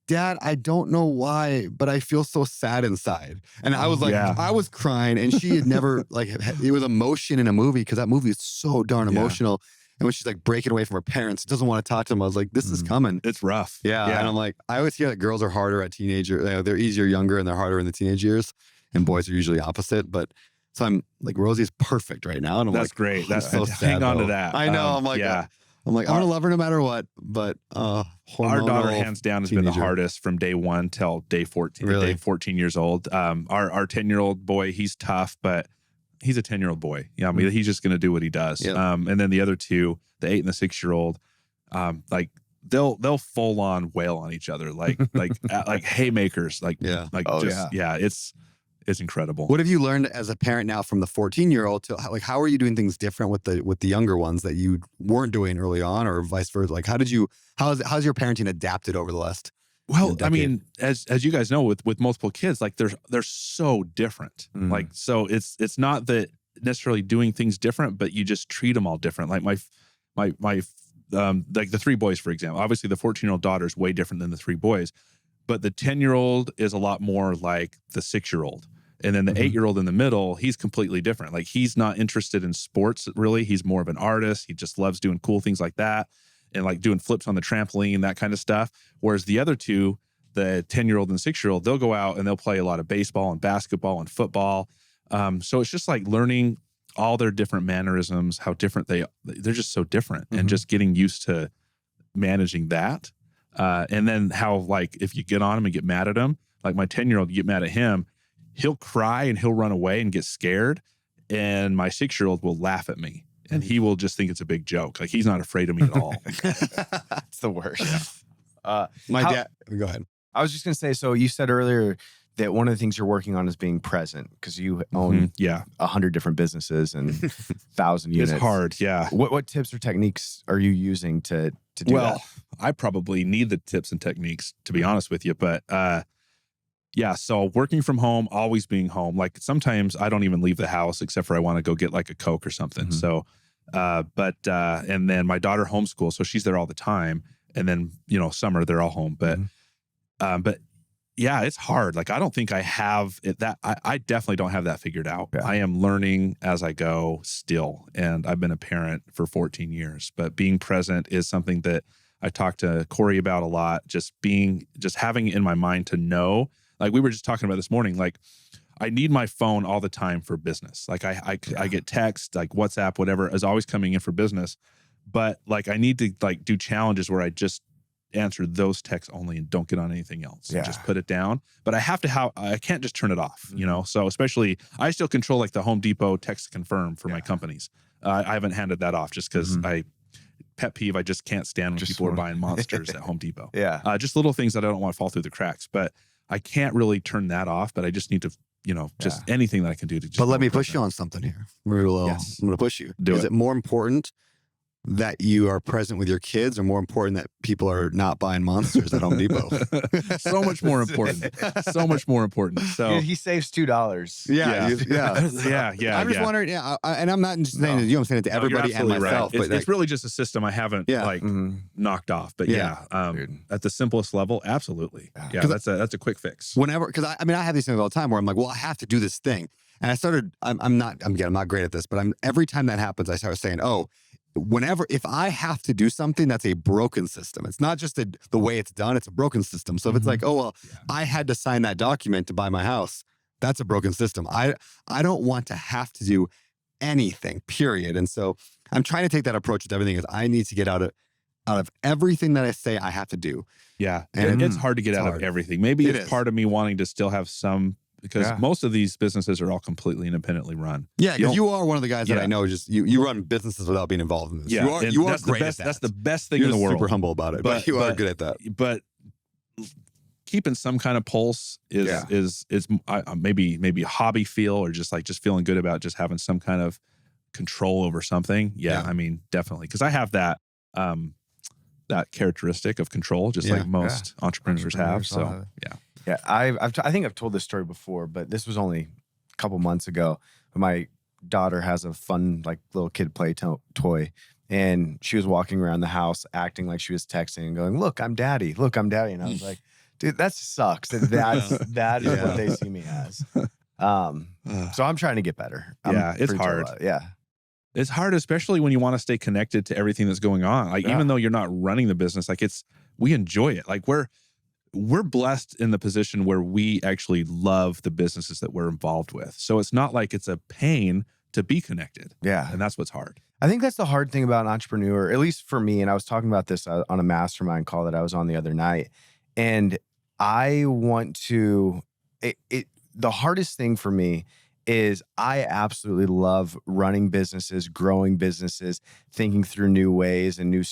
Dad, I don't know why, but I feel so sad inside. And I was like, I was crying, and she had never like it was emotion in a movie because that movie is so darn emotional. And when she's like breaking away from her parents, doesn't want to talk to them, I was like, this is coming. It's rough. Yeah. And I'm like, I always hear that girls are harder at teenager. They're easier younger and they're harder in the teenage years. And boys are usually opposite. But so I'm like, Rosie's perfect right now. And I'm That's like, great. That's so hang on to that. I know. I'm like, I'm gonna love her no matter what. But our daughter, hands down, has been the hardest from day 1 till day 14. Really? Day 14 years old. Our 10-year-old boy, he's tough, but he's a 10-year-old boy. Yeah, I mean, he's just gonna do what he does. Yep. And then the other 2, the 8 and the 6-year-old, like they'll full on wail on each other, like haymakers. It's incredible. What have you learned as a parent now from the 14-year-old to like how are you doing things different with the younger ones that you weren't doing early on, or vice versa? Like how's your parenting adapted over the last Well, I mean, as you guys know, with multiple kids, like they're so different. Like, so it's not that necessarily doing things different, but you just treat them all different. Like my like the 3 boys, for example. Obviously, the 14-year-old daughter is way different than the 3 boys, but the 10-year-old is a lot more like the 6-year-old. And then the 8-year-old in the middle, he's completely different. Like, he's not interested in sports, really. He's more of an artist. He just loves doing cool things like that and like doing flips on the trampoline, that kind of stuff. Whereas the other 2, the 10-year-old and 6-year-old, they'll go out and they'll play a lot of baseball and basketball and football. So it's just like learning all their different mannerisms, how different they're just so different, and just getting used to managing that. And then how, like, if you get on him and get mad at him, like my 10-year-old, you get mad at him, he'll cry and he'll run away and get scared. And my 6-year-old will laugh at me and he will just think it's a big joke. Like, he's not afraid of me at all. It's the worst. My dad, go ahead. I was just going to say, so you said earlier that one of the things you're working on is being present, because you own 100 different businesses and 1,000 units. It's hard. Yeah. What tips or techniques are you using to do that? Well, I probably need the tips and techniques, to be honest with you. But yeah, so working from home, always being home. Like, sometimes I don't even leave the house except for I want to go get like a Coke or something. So, and then my daughter homeschools, so she's there all the time. And then, summer, they're all home. But yeah, it's hard. Like, I don't think I have it I definitely don't have that figured out. Yeah. I am learning as I go still. And I've been a parent for 14 years, but being present is something that I talk to Corey about a lot. Just having it in my mind to know, like we were just talking about this morning, like, I need my phone all the time for business. Like, I get text, like WhatsApp, whatever is always coming in for business. But like, I need to like do challenges where I just answer those texts only and don't get on anything else. Yeah. And just put it down. But I have to I can't just turn it off, So especially, I still control like the Home Depot text confirm for my companies. I haven't handed that off just because pet peeve, I just can't stand when people are buying monsters at Home Depot. Yeah. Just little things that I don't want to fall through the cracks. But I can't really turn that off, but I just need to, just anything that I can do to just. But let me push you on something here. Yes. I'm going to push you. Do Is it. it more important that you are present with your kids, or more important that people are not buying monsters at Home Depot? So much more important. So much more important. So He saves $2. Yeah. yeah. I'm just wondering, and I'm not just saying it to you, I'm saying it to everybody and myself. Right. But It's really just a system I haven't knocked off. But at the simplest level, absolutely. Yeah, that's a quick fix. whenever, because I have these things all the time where I'm like, well, I have to do this thing. And I started, I'm not great at this, but every time that happens, I start saying, if I have to do something, that's a broken system. It's not just the way it's done, it's a broken system. So if it's like, I had to sign that document to buy my house, that's a broken system. I don't want to have to do anything, period. And so I'm trying to take that approach with everything. Is I need to get out of everything that I say I have to do. Yeah. And it's hard to get out of everything. Maybe it's part of me wanting to still have some, because most of these businesses are all completely independently run. Yeah, because you are one of the guys that I know. Just you run businesses without being involved in this. Yeah, you are great at that. That's the best thing You're in the world. Super humble about it, but you are good at that. But keeping some kind of pulse is maybe hobby feel, or just feeling good about just having some kind of control over something. Yeah. I mean, definitely, because I have that characteristic of control, just like most entrepreneurs have. So Yeah, I think I've told this story before, but this was only a couple months ago. My daughter has a fun, like, little kid play toy, and she was walking around the house acting like she was texting and going, "Look, I'm daddy. Look, I'm daddy." And I was like, "Dude, that sucks. That is what they see me as." So I'm trying to get better. It's hard. It's hard, especially when you want to stay connected to everything that's going on. Like, even though you're not running the business, like, we enjoy it. Like, we're blessed in the position where we actually love the businesses that we're involved with. So it's not like it's a pain to be connected. Yeah. And that's what's hard. I think that's the hard thing about an entrepreneur, at least for me. And I was talking about this on a mastermind call that I was on the other night. And I want to, the hardest thing for me is I absolutely love running businesses, growing businesses, thinking through new ways and new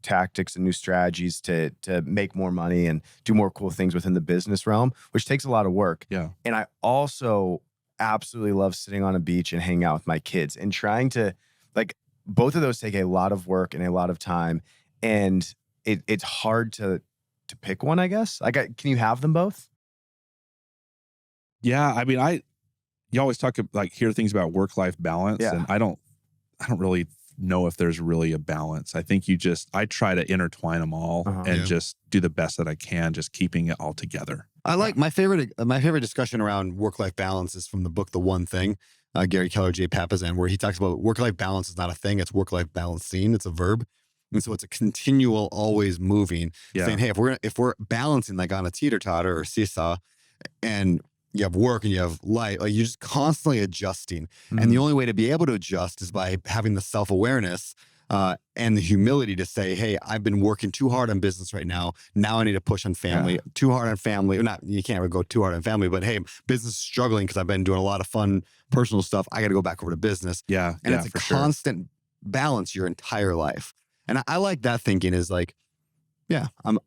tactics and new strategies to make more money and do more cool things within the business realm, which takes a lot of work. Yeah. And I also absolutely love sitting on a beach and hanging out with my kids and trying to, like, both of those take a lot of work and a lot of time. And it's hard to pick one, I guess. Can you have them both? Yeah. I mean, you always hear things about work-life balance, and I don't really know if there's really a balance. I think I try to intertwine them all and just do the best that I can, just keeping it all together. I like my favorite discussion around work-life balance is from the book The One Thing, Gary Keller, Jay Papasan, where he talks about work-life balance is not a thing, it's work-life balancing, it's a verb. And so it's a continual, always moving, saying, hey, if we're balancing like on a teeter-totter or seesaw, and you have work and you have life, like you're just constantly adjusting. And the only way to be able to adjust is by having the self-awareness and the humility to say, hey, I've been working too hard on business right now. Now I need to push on family. Too hard on family. You can't ever go too hard on family, but hey, business is struggling because I've been doing a lot of fun personal stuff. I got to go back over to business. Yeah. And it's a constant balance your entire life. And I like that thinking is like, I'm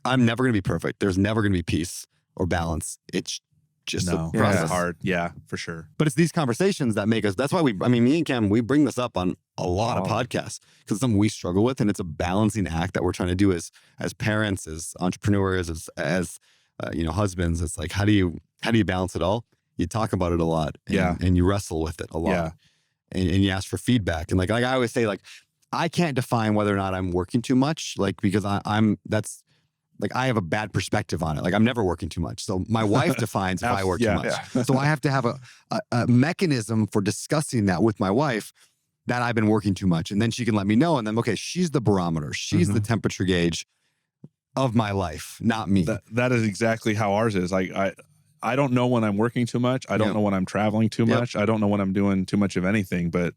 never going to be perfect. There's never going to be peace or balance. It's just a process. It's hard. Yeah, for sure. But it's these conversations that make us, that's why me and Cam, we bring this up on a lot of podcasts because it's something we struggle with. And it's a balancing act that we're trying to do as parents, as entrepreneurs, as husbands. It's like, how do you balance it all? You talk about it a lot. And you wrestle with it a lot. Yeah. And you ask for feedback. And like I always say, like, I can't define whether or not I'm working too much, like, because that's like, I have a bad perspective on it. Like, I'm never working too much. So my wife defines if I work too much. So I have to have a mechanism for discussing that with my wife that I've been working too much. And then she can let me know. And then, okay, she's the barometer. She's the temperature gauge of my life, not me. That is exactly how ours is. Like, I don't know when I'm working too much. I don't know when I'm traveling too much. I don't know when I'm doing too much of anything, but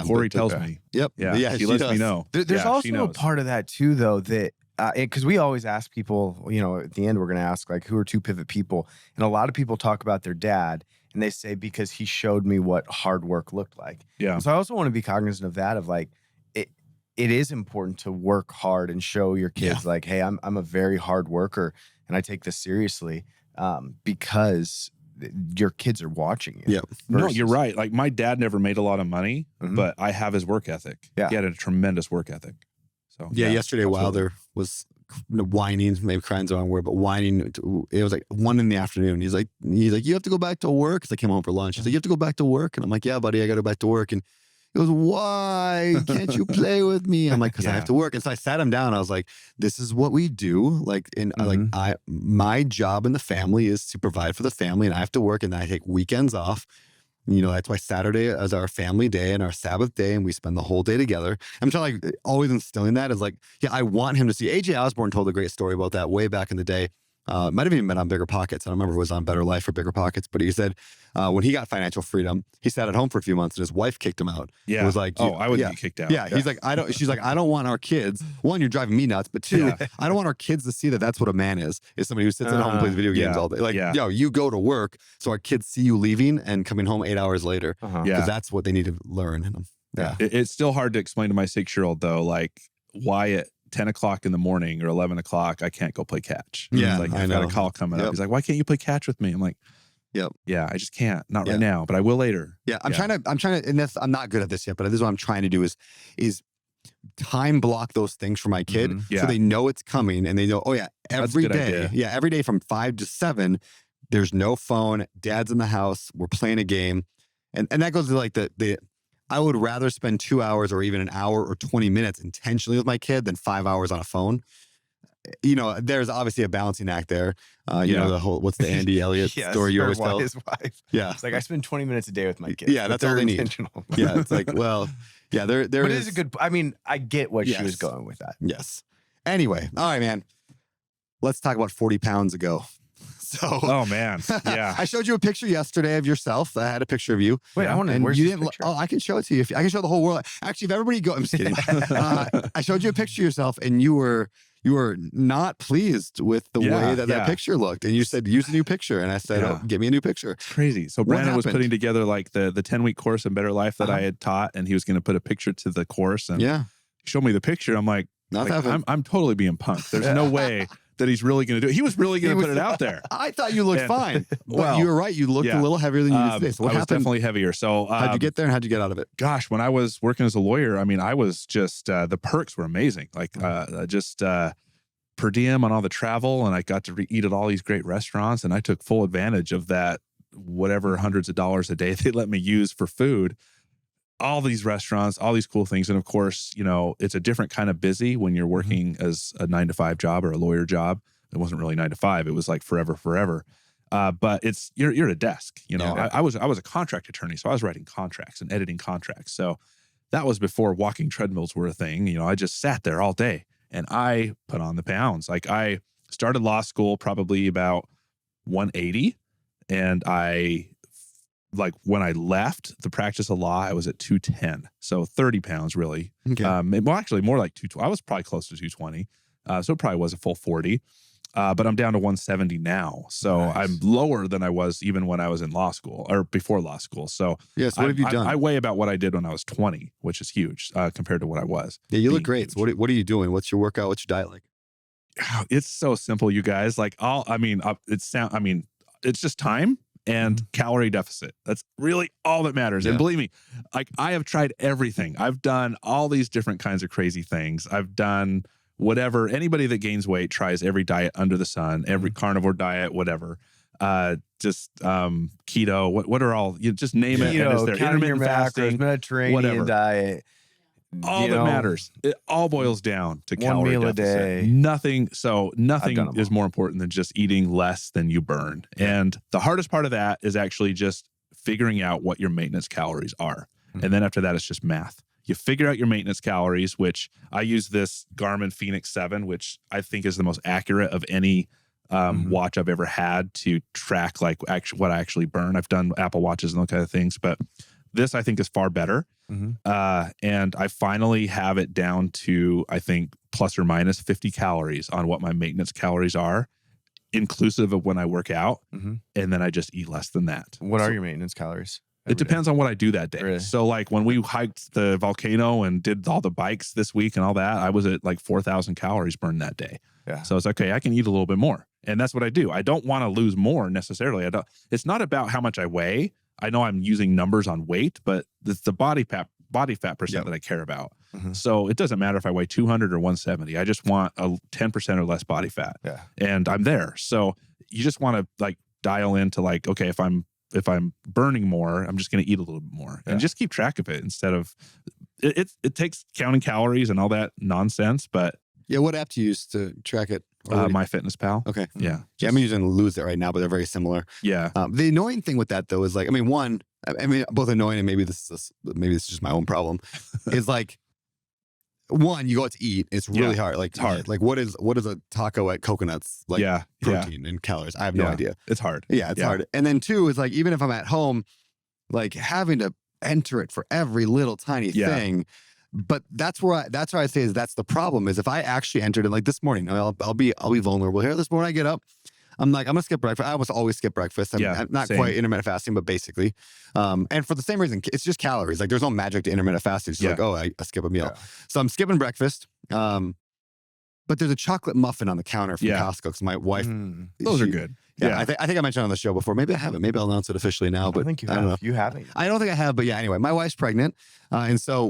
Corey tells me. Yep. Yeah. She lets me know. There's also a part of that too, though, that because we always ask people, at the end, we're going to ask, like, who are two pivot people? And a lot of people talk about their dad and they say, because he showed me what hard work looked like. Yeah. And so I also want to be cognizant of that, of like, it is important to work hard and show your kids like, hey, I'm a very hard worker and I take this seriously because your kids are watching you. Yeah. No, you're right. Like, my dad never made a lot of money, but I have his work ethic. Yeah. He had a tremendous work ethic. So yesterday Wilder was whining, maybe crying's the wrong word, but whining. It was like 1 PM. He's like, you have to go back to work. Cause I came home for lunch. He's like, you have to go back to work. And I'm like, yeah, buddy, I got to go back to work. And he goes, why can't you play with me? I'm like, cause I have to work. And so I sat him down. I was like, this is what we do. Like, my job in the family is to provide for the family, and I have to work, and I take weekends off. That's why Saturday is our family day and our Sabbath day, and we spend the whole day together. I'm trying to like always instilling that is like, I want him to see. AJ Osborne told a great story about that way back in the day. Might have even been on Bigger Pockets. I don't remember if it was on Better Life or Bigger Pockets, but he said when he got financial freedom, he sat at home for a few months and his wife kicked him out. Yeah. It was like, I would get kicked out. Yeah. He's like, she's like, I don't want our kids. One, you're driving me nuts, but two, I don't want our kids to see that that's what a man is somebody who sits at home and plays video games all day. Like, you go to work so our kids see you leaving and coming home 8 hours later. Because that's what they need to learn. It's still hard to explain to my 6-year-old though, like, why at 10 o'clock in the morning or 11 o'clock, I can't go play catch. Yeah. He's like, I've got a call coming up. He's like, why can't you play catch with me? I'm like, I just can't. Not right now, but I will later. Yeah. I'm trying to, and this, I'm not good at this yet, but this is what I'm trying to do is time block those things for my kid so they know it's coming and they know, every day. Yeah. Every day from 5 to 7, there's no phone. Dad's in the house. We're playing a game. And that goes to like I would rather spend 2 hours or even an hour or 20 minutes intentionally with my kid than 5 hours on a phone. There's obviously a balancing act there. The whole, what's the Andy Elliott story you always tell? His wife. Yeah. It's like, I spend 20 minutes a day with my kids. Yeah, that's all they need. Yeah, it's like, well, there but it is a good, I get what she was going with that. Yes. Anyway, all right, man. Let's talk about 40 pounds ago. So, oh man, yeah. I showed you a picture yesterday of yourself. I had a picture of you. Wait, I want to. Where's you this picture? I can show it to you. I can show the whole world. Actually, if everybody go, I'm just kidding. I showed you a picture of yourself, and you were not pleased with the way that picture looked, and you said use a new picture, and I said, give me a new picture. It's crazy. So Brandon was putting together like the 10-week course in Better Life that I had taught, and he was going to put a picture to the course, and he showed me the picture. I'm like, I'm totally being punked. There's no way that he's really going to do it. He was really going to put it out there. I thought you looked fine. Well, you were right. You looked a little hevier than you did today. So what I was definitely definitely heavier. So how'd you get there and how'd you get out of it? Gosh, when I was working as a lawyer, I mean, I was just, the perks were amazing. Like just per diem on all the travel, and I got to eat at all these great restaurants, and I took full advantage of that, whatever hundreds of dollars a day they let me use for food. all these restaurants, all these cool things. And of course, you know, it's a different kind of busy when you're working as a 9-to-5 job or a lawyer job. It wasn't really 9-to-5. It was like forever. But it's you're at a desk. You know, I was a contract attorney, so I was writing contracts and editing contracts. So that was before walking treadmills were a thing. You know, I just sat there all day and I put on the pounds. Like I started law school probably about 180, and when I left the practice of law, I was at 210. So 30 pounds really. Okay. Well, actually more like 220. I was probably close to 220. So it probably was a full 40. But I'm down to 170 now. So I'm lower than I was even when I was in law school or before law school. So yes, what have you done? I weigh about what I did when I was 20, which is huge compared to what I was. Yeah, you look great. So what are you doing? What's your workout? What's your diet like? It's so simple, you guys. Like it's just time and calorie deficit. That's really all that matters. Yeah. And believe me, like I have tried everything. I've done all these different kinds of crazy things. I've done whatever. Anybody that gains weight tries every diet under the sun, every carnivore diet, whatever. Just keto. What are all? You just name it. And it's there. Intermittent fasting, Mediterranean whatever. diet. All that matters. It all boils down to one calorie meal deficit. a day. Nothing them is all. more important than just eating less than you burn. And the hardest part of that is actually just figuring out what your maintenance calories are. And then after that, it's just math. You figure out your maintenance calories, which I use this Garmin Fenix 7, which I think is the most accurate of any watch I've ever had to track like what I actually burn. I've done Apple Watches and those kind of things, but this I think is far better. And I finally have it down to, I think, plus or minus 50 calories on what my maintenance calories are, inclusive of when I work out. And then I just eat less than that. What are your maintenance calories? It depends on what I do that day. Really? So like when we hiked the volcano and did all the bikes this week and all that, I was at like 4,000 calories burned that day. Yeah. So it's okay. I can eat a little bit more. And that's what I do. I don't want to lose more necessarily. It's not about how much I weigh. I know I'm using numbers on weight, but it's the body fat percent that I care about. So it doesn't matter if I weigh 200 or 170. I just want a 10% or less body fat. Yeah. And I'm there. So you just want to like dial into like, okay, if I'm burning more, I'm just going to eat a little bit more and just keep track of it instead of it takes counting calories and all that nonsense. But Yeah, what app do you use to track it? MyFitnessPal. Okay. Yeah. Yeah, I'm using Lose It right now, but they're very similar. Yeah. The annoying thing with that though is like, both annoying and maybe this is just my own problem, is like, one, you go out to eat, it's really hard. Like it's hard. Like what is a taco at Coconuts like protein and calories? I have no idea. It's hard. Yeah, it's hard. And then two is like, even if I'm at home, like having to enter it for every little tiny thing. But that's where I say is that's the problem, is if I actually entered it like this morning, I'll be vulnerable here. This morning I get up, I'm like, I'm gonna skip breakfast. I almost always skip breakfast. I'm not quite intermittent fasting, but basically. And for the same reason, it's just calories. Like there's no magic to intermittent fasting. It's just like, I skip a meal. Yeah. So I'm skipping breakfast. But there's a chocolate muffin on the counter from Costco because my wife. Those are good. Yeah, I think I mentioned it on the show before. Maybe I haven't. Maybe I'll announce it officially now. But I think you I don't know. have. You haven't. I don't think I have, but yeah. Anyway, my wife's pregnant, and so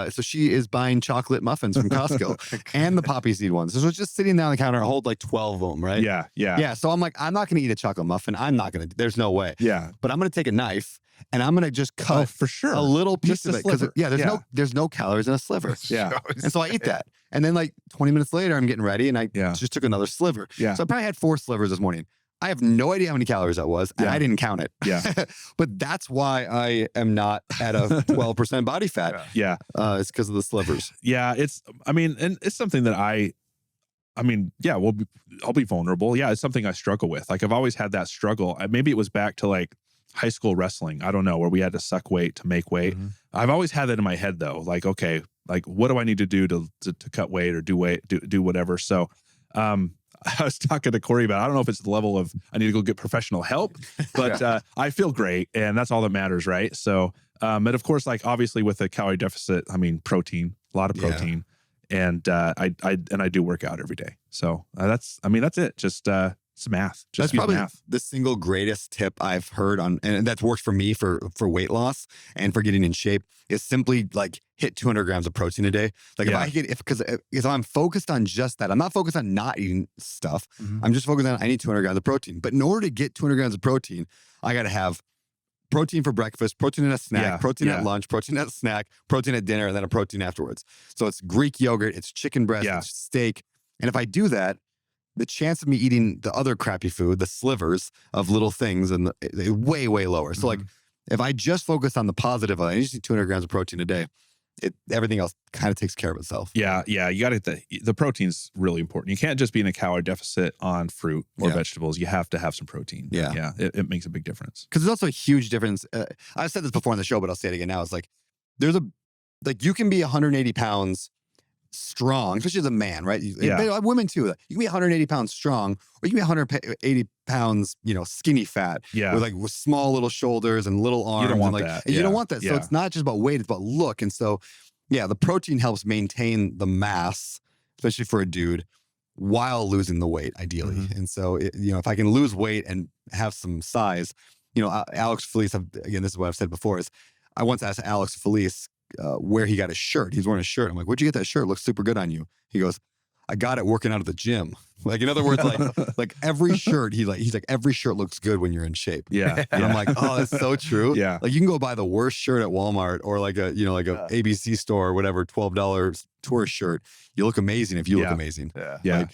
so she is buying chocolate muffins from Costco and the poppy seed ones. So it's just sitting down on the counter. I hold like 12 of them, right? Yeah. So I'm like, I'm not going to eat a chocolate muffin. I'm not going to. There's no way. Yeah. But I'm going to take a knife and I'm going to just cut for sure a little piece Just of a it because sliver. there's no calories in a sliver. Yeah. And so I eat that, and then like 20 minutes later, I'm getting ready, and I just took another sliver. Yeah. So I probably had 4 slivers this morning. I have no idea how many calories that was, and I didn't count it. Yeah. But that's why I am not at a 12% body fat. Yeah. It's because of the slivers. Yeah. And it's something that I'll be vulnerable. Yeah. It's something I struggle with. Like I've always had that struggle. Maybe it was back to like high school wrestling. I don't know, where we had to suck weight to make weight. I've always had that in my head though. Like, okay, like what do I need to do to cut weight or do whatever? So, I was talking to Corey about, I don't know if it's the level of I need to go get professional help, but I feel great, and that's all that matters, right? So, and of course, like obviously with a calorie deficit, protein, a lot of protein, and I do work out every day. So that's it. Just it's math. Just That's probably math. the single greatest tip I've heard on, and that's worked for me for weight loss and for getting in shape, is simply like hit 200 grams of protein a day. Like if I'm focused on just that, I'm not focused on not eating stuff. I'm just focused on I need 200 grams of protein. But in order to get 200 grams of protein, I got to have protein for breakfast, protein at a snack, Yeah, protein yeah. at lunch, protein at a snack, protein at dinner, and then a protein afterwards. So it's Greek yogurt, it's chicken breast, Yeah. it's steak. And if I do that, the chance of me eating the other crappy food, the slivers of little things, and way, way lower. So like, if I just focus on the positive, I just need 200 grams of protein a day. Everything else kind of takes care of itself. Yeah, you got to get the protein's really important. You can't just be in a calorie deficit on fruit or vegetables. You have to have some protein. Yeah. It makes a big difference. Because there's also a huge difference. I've said this before on the show, but I'll say it again now. It's like, you can be 180 pounds strong, especially as a man, right? Yeah. Women too. You can be 180 pounds strong, or you can be 180 pounds, skinny fat. Yeah. With small little shoulders and little arms. You don't want and that. And you don't Yeah. want that. So Yeah. it's not just about weight, it's about look. And so, yeah, the protein helps maintain the mass, especially for a dude, while losing the weight, ideally. And so, if I can lose weight and have some size, Alex Felice, again, this is what I've said before, is I once asked Alex Felice where he got his shirt. He's wearing a shirt. I'm like, where'd you get that shirt? It looks super good on you. He goes, I got it working out at the gym. Like, in other words, like every shirt, he's like, every shirt looks good when you're in shape. Yeah. And I'm like, oh, that's so true. Yeah. Like, you can go buy the worst shirt at Walmart or like a ABC store or whatever, $12 tourist shirt. You look amazing if you look amazing. Yeah.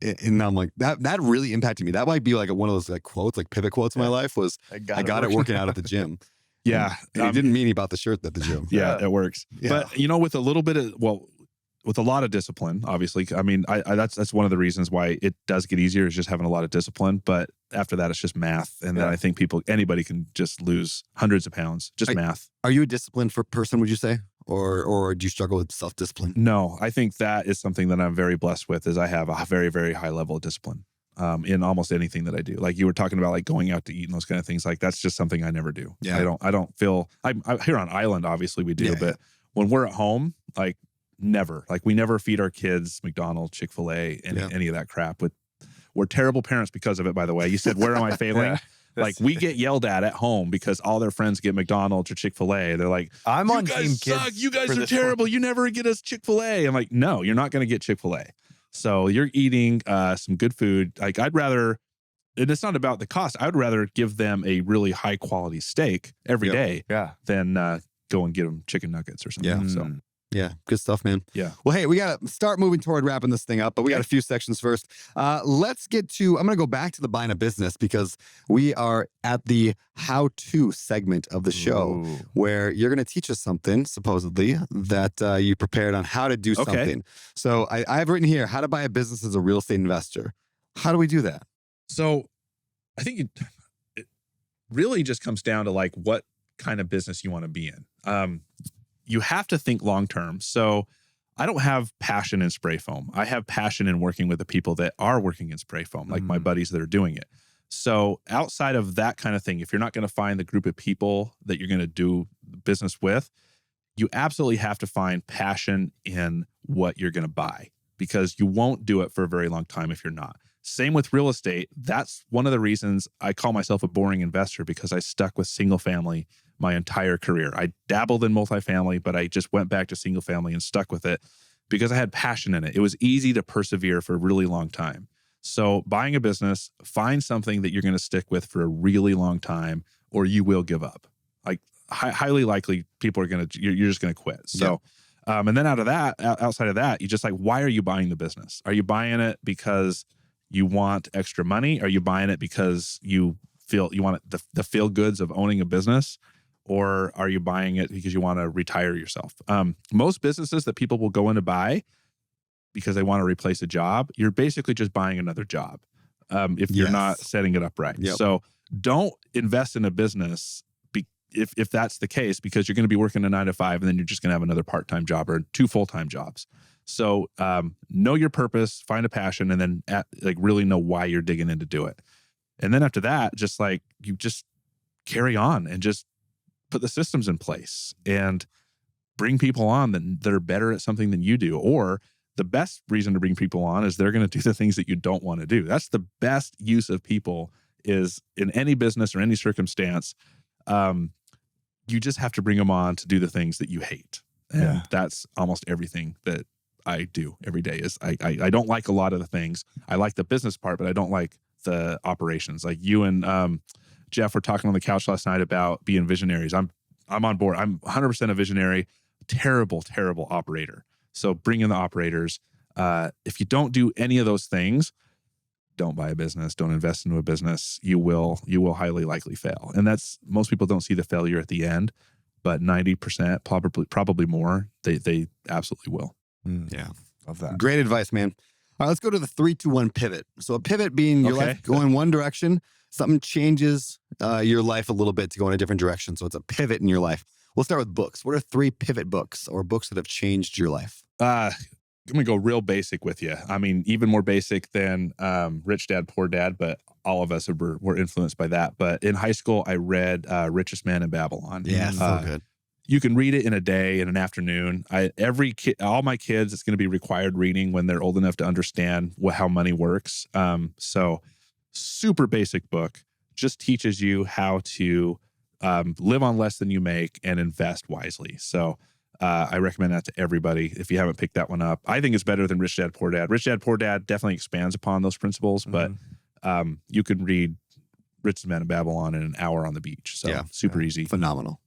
And I'm like, that really impacted me. That might be like one of those quotes, like pivot quotes in my life was, I got it working out at the gym. Yeah. And he didn't mean about the shirt at the gym. Yeah, it works. Yeah. But with a little bit of with a lot of discipline, obviously. I mean, that's one of the reasons why it does get easier is just having a lot of discipline. But after that, it's just math, and then I think anybody can just lose hundreds of pounds, just math. Are you a disciplined person? Would you say, or do you struggle with self-discipline? No, I think that is something that I'm very blessed with. Is I have a very, very high level of discipline. In almost anything that I do. Like you were talking about, like going out to eat and those kind of things. Like that's just something I never do. Yeah. I don't feel I'm here on island, obviously we do, but when we're at home, like never, like we never feed our kids McDonald's, Chick-fil-A, any of that crap. We're terrible parents because of it, by the way. You said, where am I failing? Like we get yelled at home because all their friends get McDonald's or Chick-fil-A. They're like, I'm on you team guys kids. suck. You guys for are this terrible. You never get us Chick-fil-A. I'm like, no, you're not going to get Chick-fil-A. So you're eating some good food. Like I'd rather, and it's not about the cost. I would rather give them a really high quality steak every day than go and get them chicken nuggets or something. Yeah. So Yeah, good stuff, man. Yeah. Well, hey, we got to start moving toward wrapping this thing up, but we got a few sections first. Let's get to, I'm going to go back to the buying a business because we are at the how-to segment of the show where you're going to teach us something, supposedly, that you prepared on how to do something. So I have written here, how to buy a business as a real estate investor. How do we do that? So I think it really just comes down to like what kind of business you want to be in. You have to think long-term. So I don't have passion in spray foam. I have passion in working with the people that are working in spray foam, like my buddies that are doing it. So outside of that kind of thing, if you're not going to find the group of people that you're going to do business with, you absolutely have to find passion in what you're going to buy because you won't do it for a very long time if you're not. Same with real estate. That's one of the reasons I call myself a boring investor because I stuck with single family my entire career. I dabbled in multifamily, but I just went back to single family and stuck with it because I had passion in it. It was easy to persevere for a really long time. So buying a business, find something that you're going to stick with for a really long time or you will give up. Like highly likely people are going to, you're just going to quit. So, and then outside of that, you just like, why are you buying the business? Are you buying it because you want extra money? Are you buying it because you feel you want the feel goods of owning a business? Or are you buying it because you want to retire yourself? Most businesses that people will go in to buy because they want to replace a job, you're basically just buying another job if you're not setting it up right. So don't invest in a business if that's the case because you're going to be working a 9 to 5 and then you're just going to have another part-time job or 2 full-time jobs. So know your purpose, find a passion, and then really know why you're digging in to do it. And then after that, just like you just carry on and just put the systems in place and bring people on that are better at something than you do. Or the best reason to bring people on is they're going to do the things that you don't want to do. That's the best use of people is in any business or any circumstance. You just have to bring them on to do the things that you hate. And that's almost everything that I do every day is I don't like a lot of the things. I like the business part, but I don't like the operations. Like you and Jeff were talking on the couch last night about being visionaries. I'm on board. I'm 100% a visionary. Terrible operator. So bring in the operators. If you don't do any of those things, don't buy a business. Don't invest into a business. You will highly likely fail. And that's, most people don't see the failure at the end, but 90%, probably more, they absolutely will. Yeah. Love that. Great advice, man. All right, let's go to the 3-2-1 pivot. So a pivot being your life going one direction, something changes your life a little bit to go in a different direction. So it's a pivot in your life. We'll start with books. What are 3 pivot books or books that have changed your life? I'm going to go real basic with you. I mean, even more basic than Rich Dad, Poor Dad, but all of us were influenced by that. But in high school, I read Richest Man in Babylon. Yeah, so good. You can read it in a day, in an afternoon. All my kids, it's going to be required reading when they're old enough to understand how money works. So super basic book, just teaches you how to live on less than you make and invest wisely. So I recommend that to everybody if you haven't picked that one up. I think it's better than Rich Dad, Poor Dad. Rich Dad, Poor Dad definitely expands upon those principles, but you can read Richest Man in Babylon in an hour on the beach. So super easy. Phenomenal.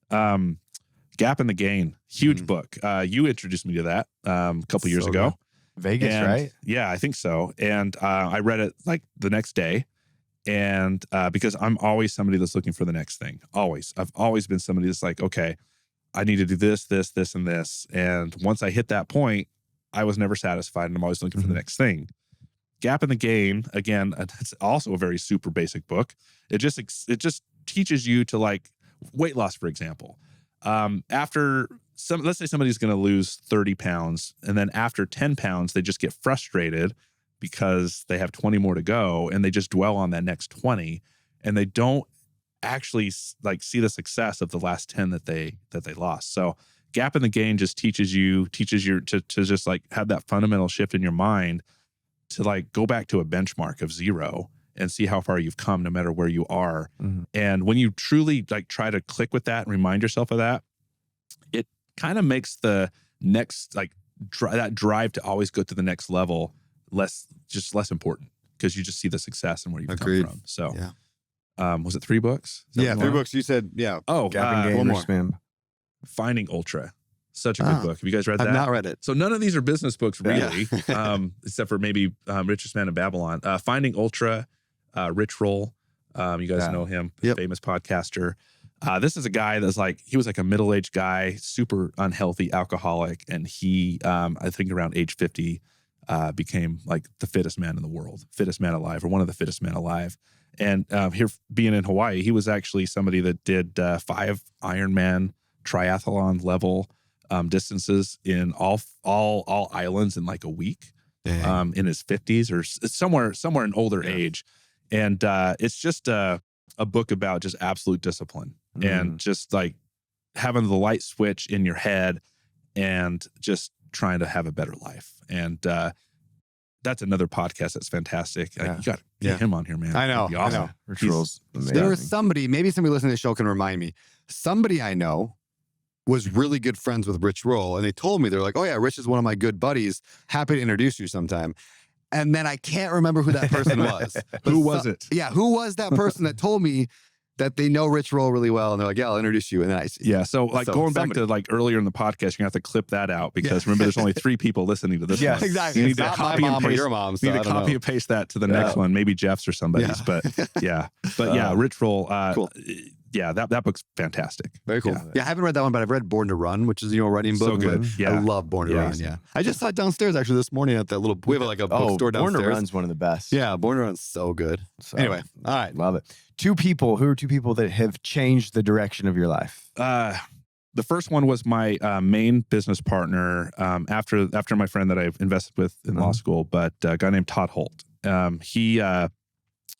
Gap in the Gain, huge book. You introduced me to that a couple years ago. Vegas, right? Yeah, I think so. And I read it like the next day. And because I'm always somebody that's looking for the next thing. Always. I've always been somebody that's like, okay, I need to do this, this, this, and this. And once I hit that point, I was never satisfied, and I'm always looking for the next thing. Gap in the Gain, again, it's also a very super basic book. It just teaches you to, like, weight loss, for example. Let's say somebody's going to lose 30 pounds, and then after 10 pounds, they just get frustrated because they have 20 more to go, and they just dwell on that next 20, and they don't actually like see the success of the last 10 that they lost. So Gap in the Gain just teaches you to just like have that fundamental shift in your mind to like go back to a benchmark of 0 and see how far you've come no matter where you are. And when you truly like try to click with that and remind yourself of that, it kind of makes the next like that drive to always go to the next level less important, because you just see the success and where you've come from. So was it 3 books? Yeah, 3 books. You said, Gap and Gain, one more. Spam. Finding Ultra. Such a good book. Have you guys read that? I've not read it. So none of these are business books really, except for maybe Richest Man in Babylon. Finding Ultra, Rich Roll. You guys know him, famous podcaster. This is a guy that's like, he was like a middle-aged guy, super unhealthy alcoholic. And he, I think around age 50, became like the fittest man in the world, fittest man alive, or one of the fittest men alive. And here being in Hawaii, he was actually somebody that did 5 Ironman triathlon level distances in all islands in like a week, in his 50s or somewhere in older age. And it's just a book about just absolute discipline and just like having the light switch in your head and just trying to have a better life. And that's another podcast that's fantastic. You got to get him on here, man. I know. That'd be awesome. I know. Rich Roll's amazing. There was somebody, maybe somebody listening to the show can remind me. Somebody I know was really good friends with Rich Roll. And they told me, they're like, oh yeah, Rich is one of my good buddies. Happy to introduce you sometime. And then I can't remember who that person was. Who was it? Yeah, who was that person that told me that they know Rich Roll really well? And they're like, yeah, I'll introduce you. And then so like going back to like earlier in the podcast, you're gonna have to clip that out because remember, there's only 3 people listening to this one. Exactly. You need It's to not copy my and mom or paste, your mom. So you need I to don't copy know. and paste that to the next one, maybe Jeff's or somebody's. But Rich Roll. Cool. Yeah, that book's fantastic. Very cool. Yeah, I haven't read that one, but I've read Born to Run, which is, a running book. So good. But Yeah. I love Born to Run. Yeah. I just saw it downstairs actually this morning at that little, we have like a bookstore Born downstairs. to Run's one of the best. Yeah, Born to Run's so good. So, Anyway, all right. love it. 2 people. Who are 2 people that have changed the direction of your life? The first one was my main business partner after my friend that I've invested with in law school, but a guy named Todd Holt.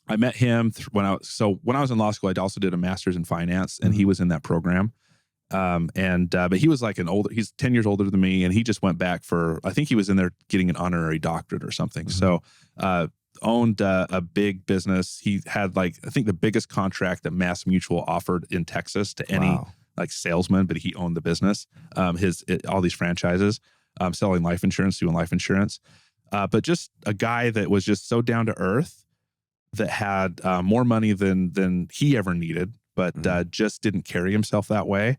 I met him when I was in law school. I also did a master's in finance, and he was in that program. But he was like he's 10 years older than me, and he just went back I think he was in there getting an honorary doctorate or something. So, owned a big business. He had I think the biggest contract that Mass Mutual offered in Texas to any salesman, but he owned the business. All these franchises, selling life insurance, doing life insurance. But just a guy that was just so down to earth, that had more money than he ever needed, but just didn't carry himself that way.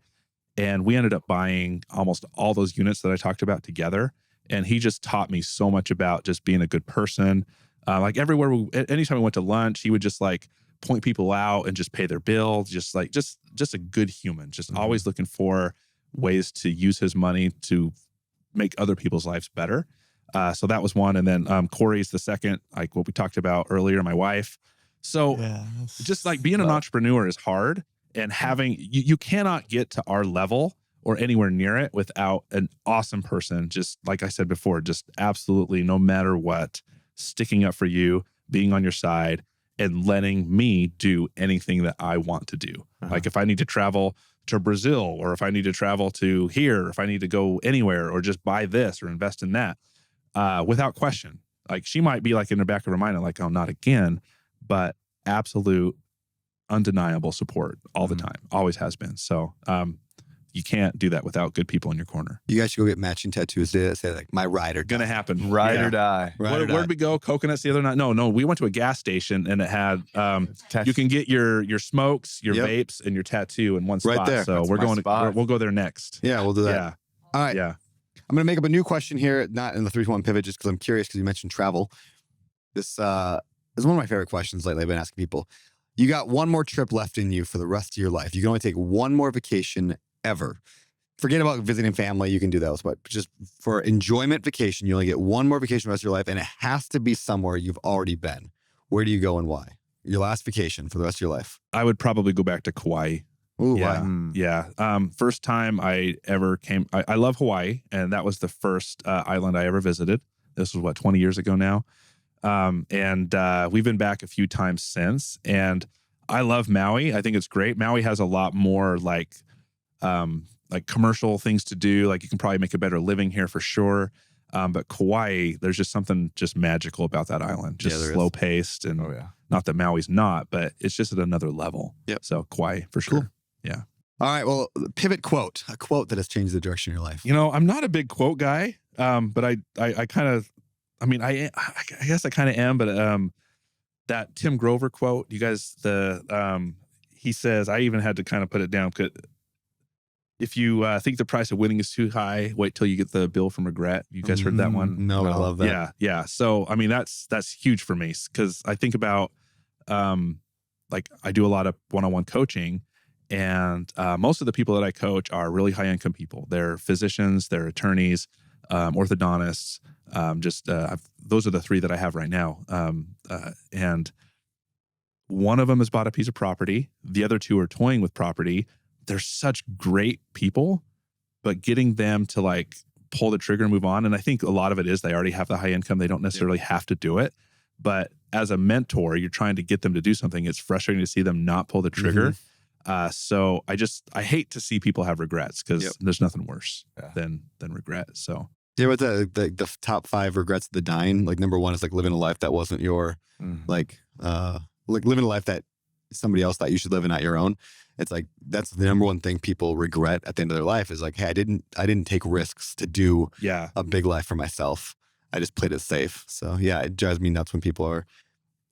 And we ended up buying almost all those units that I talked about together. And he just taught me so much about just being a good person. Like everywhere, anytime we went to lunch, he would just like point people out and just pay their bill. Just a good human, just always looking for ways to use his money to make other people's lives better. So that was one. And then Corey's the second, like what we talked about earlier, my wife. So just like being an entrepreneur is hard, and having, you cannot get to our level or anywhere near it without an awesome person. Just like I said before, just absolutely no matter what, sticking up for you, being on your side, and letting me do anything that I want to do. Like if I need to travel to Brazil, or if I need to travel to here, or if I need to go anywhere, or just buy this or invest in that, without question. Like she might be like in the back of her mind, like, oh, not again, but absolute undeniable support all the time. Always has been. So you can't do that without good people in your corner. You guys should go get matching tattoos that say like my ride or die. Gonna happen. Ride or die. Where'd we go? Coconuts the other night? No, we went to a gas station and it had you can get your smokes, your vapes, and your tattoo in one spot. Right there. So we'll go there next. Yeah, we'll do that. Yeah. All right. Yeah. I'm going to make up a new question here, not in the 3-1 pivot, just because I'm curious because you mentioned travel. This is one of my favorite questions lately I've been asking people. You got one more trip left in you for the rest of your life. You can only take one more vacation ever. Forget about visiting family. You can do those, but just for enjoyment vacation, you only get one more vacation for the rest of your life, and it has to be somewhere you've already been. Where do you go and why? Your last vacation for the rest of your life. I would probably go back to Kauai. Ooh, Yeah. wow. Yeah. First time I ever came, I love Hawaii, and that was the first island I ever visited. This was 20 years ago now. And we've been back a few times since, and I love Maui. I think it's great. Maui has a lot more like commercial things to do. Like you can probably make a better living here for sure. But Kauai, there's just something just magical about that island. Just slow paced, and not that Maui's not, but it's just at another level. Yep. So Kauai for sure. Cool. Yeah. All right. Well, pivot quote, a quote that has changed the direction of your life. You know, I'm not a big quote guy, but I kind of, I guess I kind of am, but that Tim Grover quote, you guys, he says, I even had to kind of put it down. If you think the price of winning is too high, wait till you get the bill from regret. You guys heard that one? No, I love that. Yeah. Yeah. So, I mean, that's huge for me because I think about, like I do a lot of one-on-one coaching, and most of the people that I coach are really high income people. They're physicians, they're attorneys, orthodontists. Those are the three that I have right now. And one of them has bought a piece of property. The other two are toying with property. They're such great people, but getting them to like pull the trigger and move on. And I think a lot of it is they already have the high income. They don't necessarily have to do it. But as a mentor, you're trying to get them to do something. It's frustrating to see them not pull the trigger. So I hate to see people have regrets because there's nothing worse than regret. So Yeah, but the top 5 regrets of the dying, like number 1 is like living a life that wasn't your, like living a life that somebody else thought you should live and not your own. It's like, that's the number 1 thing people regret at the end of their life is like, hey, I didn't take risks to do a big life for myself. I just played it safe. So yeah, it drives me nuts when people are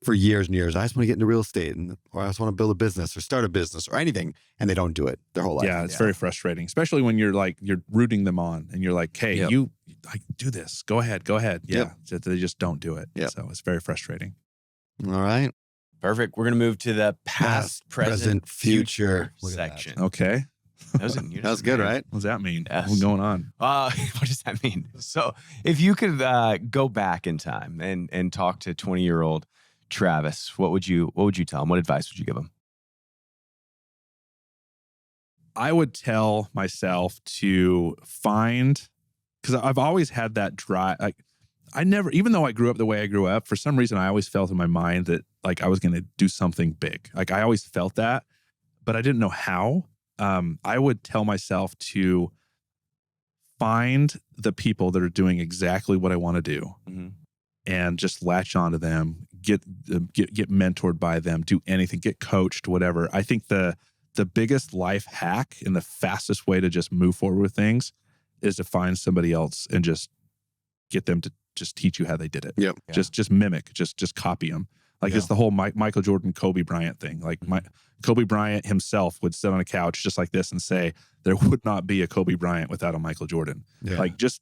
for years and years, I just want to get into real estate or I just want to build a business or start a business or anything. And they don't do it their whole life. Yeah, it's very frustrating, especially when you're rooting them on and you're like, hey, you like do this. Go ahead. Yeah. They just don't do it. So it's very frustrating. All right. Perfect. We're going to move to the past, present, future section. Okay. That was good, right? What does that mean? Yes. What's going on? What does that mean? So if you could go back in time and talk to 20-year-old Travis, what would you tell him? What advice would you give him? I would tell myself to find, because I've always had that drive. Like even though I grew up the way I grew up, for some reason I always felt in my mind that like I was going to do something big. Like I always felt that, but I didn't know how. I would tell myself to find the people that are doing exactly what I want to do, and just latch onto them. Get mentored by them. Do anything. Get coached. Whatever. I think the biggest life hack and the fastest way to just move forward with things is to find somebody else and just get them to just teach you how they did it. Yep. Just mimic. Just copy them. Like it's the whole Michael Jordan, Kobe Bryant thing. Like Kobe Bryant himself would sit on a couch just like this and say, there would not be a Kobe Bryant without a Michael Jordan. Yeah. Like just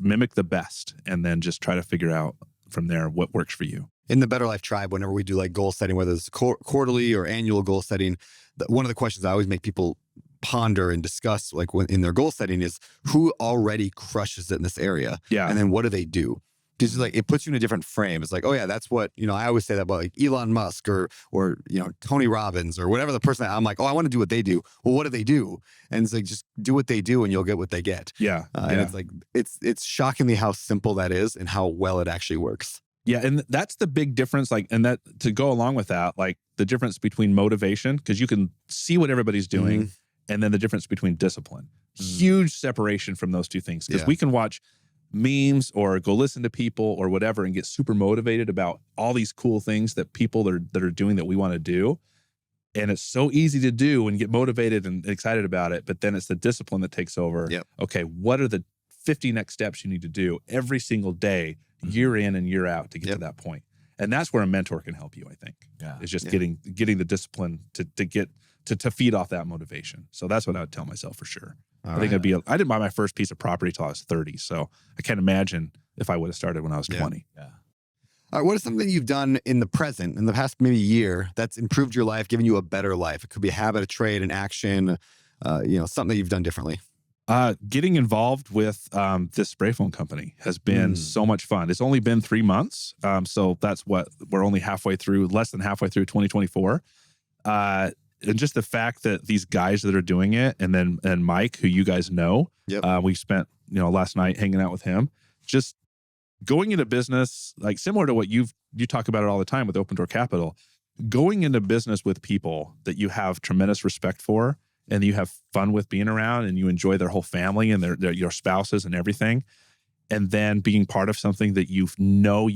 mimic the best and then just try to figure out from there what works for you. In the Better Life Tribe, whenever we do like goal setting, whether it's quarterly or annual goal setting, one of the questions I always make people ponder and discuss, like when in their goal setting, is who already crushes it in this area, and then what do they do? Because like it puts you in a different frame. It's like, oh yeah, that's what I always say that about like Elon Musk or Tony Robbins or whatever the person. I'm like, oh, I want to do what they do. Well, what do they do? And it's like just do what they do, and you'll get what they get. And it's like it's shockingly how simple that is and how well it actually works. Yeah, and that's the big difference. Like, and that to go along with that, like the difference between motivation, because you can see what everybody's doing, and then the difference between discipline. Huge separation from those two things. Because we can watch memes or go listen to people or whatever and get super motivated about all these cool things that people that are doing that we want to do. And it's so easy to do and get motivated and excited about it. But then it's the discipline that takes over. Okay, what are the 50 next steps you need to do every single day, year in and year out to get to that point? And that's where a mentor can help you, I think. It's just getting the discipline to feed off that motivation. So that's what I would tell myself for sure. I think I didn't buy my first piece of property till I was 30. So I can't imagine if I would have started when I was 20. All right, what is something you've done in the present, in the past maybe year, that's improved your life, given you a better life? It could be a habit, a trade, an action, something that you've done differently. Getting involved with this spray foam company has been so much fun. It's only been 3 months. So that's what we're only less than halfway through 2024. And just the fact that these guys that are doing it, and Mike, who you guys know, we spent last night hanging out with him, just going into business, like similar to what you talk about it all the time with Open Door Capital, going into business with people that you have tremendous respect for and you have fun with being around and you enjoy their whole family and your spouses and everything, and then being part of something that you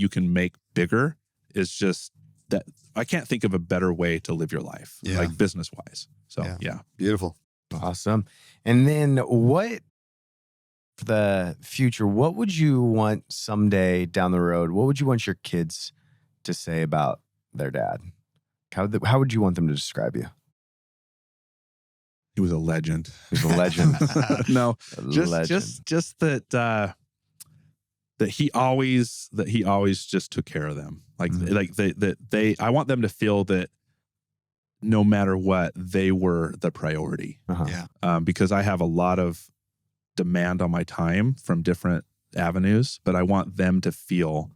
can make bigger is just that. I can't think of a better way to live your life, like business-wise. So, Beautiful. Awesome. And then for the future, what would you want someday down the road? What would you want your kids to say about their dad? How would you want them to describe you? He was a legend. He was a legend. No, just that he always just took care of them. I want them to feel that no matter what, they were the priority. Because I have a lot of demand on my time from different avenues, but I want them to feel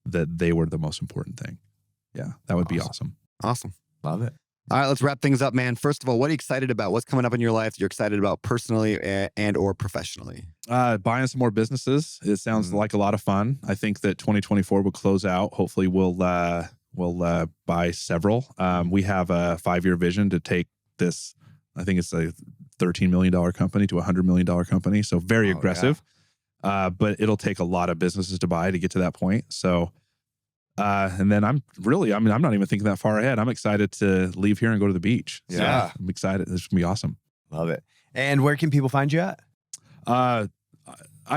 that they were the most important thing. Yeah, that would be awesome. Awesome. Love it. All right, let's wrap things up, man. First of all, what are you excited about? What's coming up in your life that you're excited about personally and or professionally? Buying some more businesses. It sounds like a lot of fun. I think that 2024 will close out. Hopefully we'll buy several. We have a 5-year vision to take this, I think it's a $13 million company to a $100 million company. So very aggressive. But it'll take a lot of businesses to buy to get to that point. So and then I'm not even thinking that far ahead. I'm excited to leave here and go to the beach. So I'm excited. This is going to be awesome. Love it. And where can people find you at? I've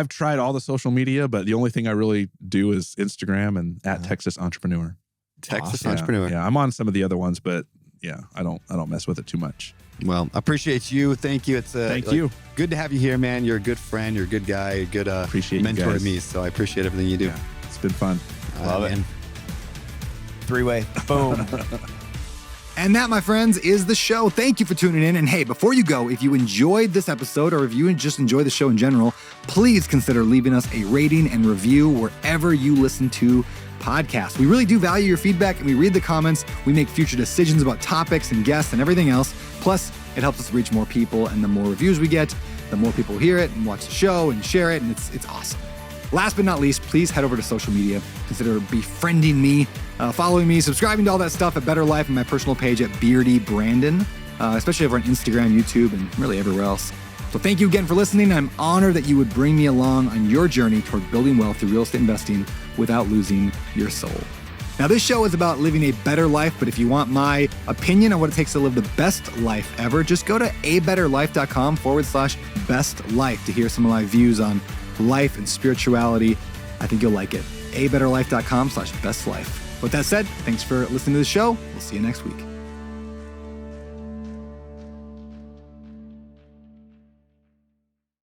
tried all the social media, but the only thing I really do is Instagram and at Texas Entrepreneur. Texas Entrepreneur. Yeah, I'm on some of the other ones, but I don't mess with it too much. Well, I appreciate you. Thank you. Thank you. Good to have you here, man. You're a good friend. You're a good guy. A good mentor to me. So I appreciate everything you do. Yeah, it's been fun. Love it. 3-way. Boom. And that, my friends, is the show. Thank you for tuning in. And hey, before you go, if you enjoyed this episode or if you just enjoy the show in general, please consider leaving us a rating and review wherever you listen to podcasts. We really do value your feedback and we read the comments. We make future decisions about topics and guests and everything else. Plus, it helps us reach more people, and the more reviews we get, the more people hear it and watch the show and share it, and it's awesome. Last but not least, please head over to social media. Consider befriending me, following me, subscribing to all that stuff at Better Life and my personal page at Beardy Brandon, especially over on Instagram, YouTube, and really everywhere else. So thank you again for listening. I'm honored that you would bring me along on your journey toward building wealth through real estate investing without losing your soul. Now, this show is about living a better life, but if you want my opinion on what it takes to live the best life ever, just go to abetterlife.com/best life to hear some of my views on life and spirituality. I think you'll like it. abetterlife.com/best life. With that said, thanks for listening to the show. We'll see you next week.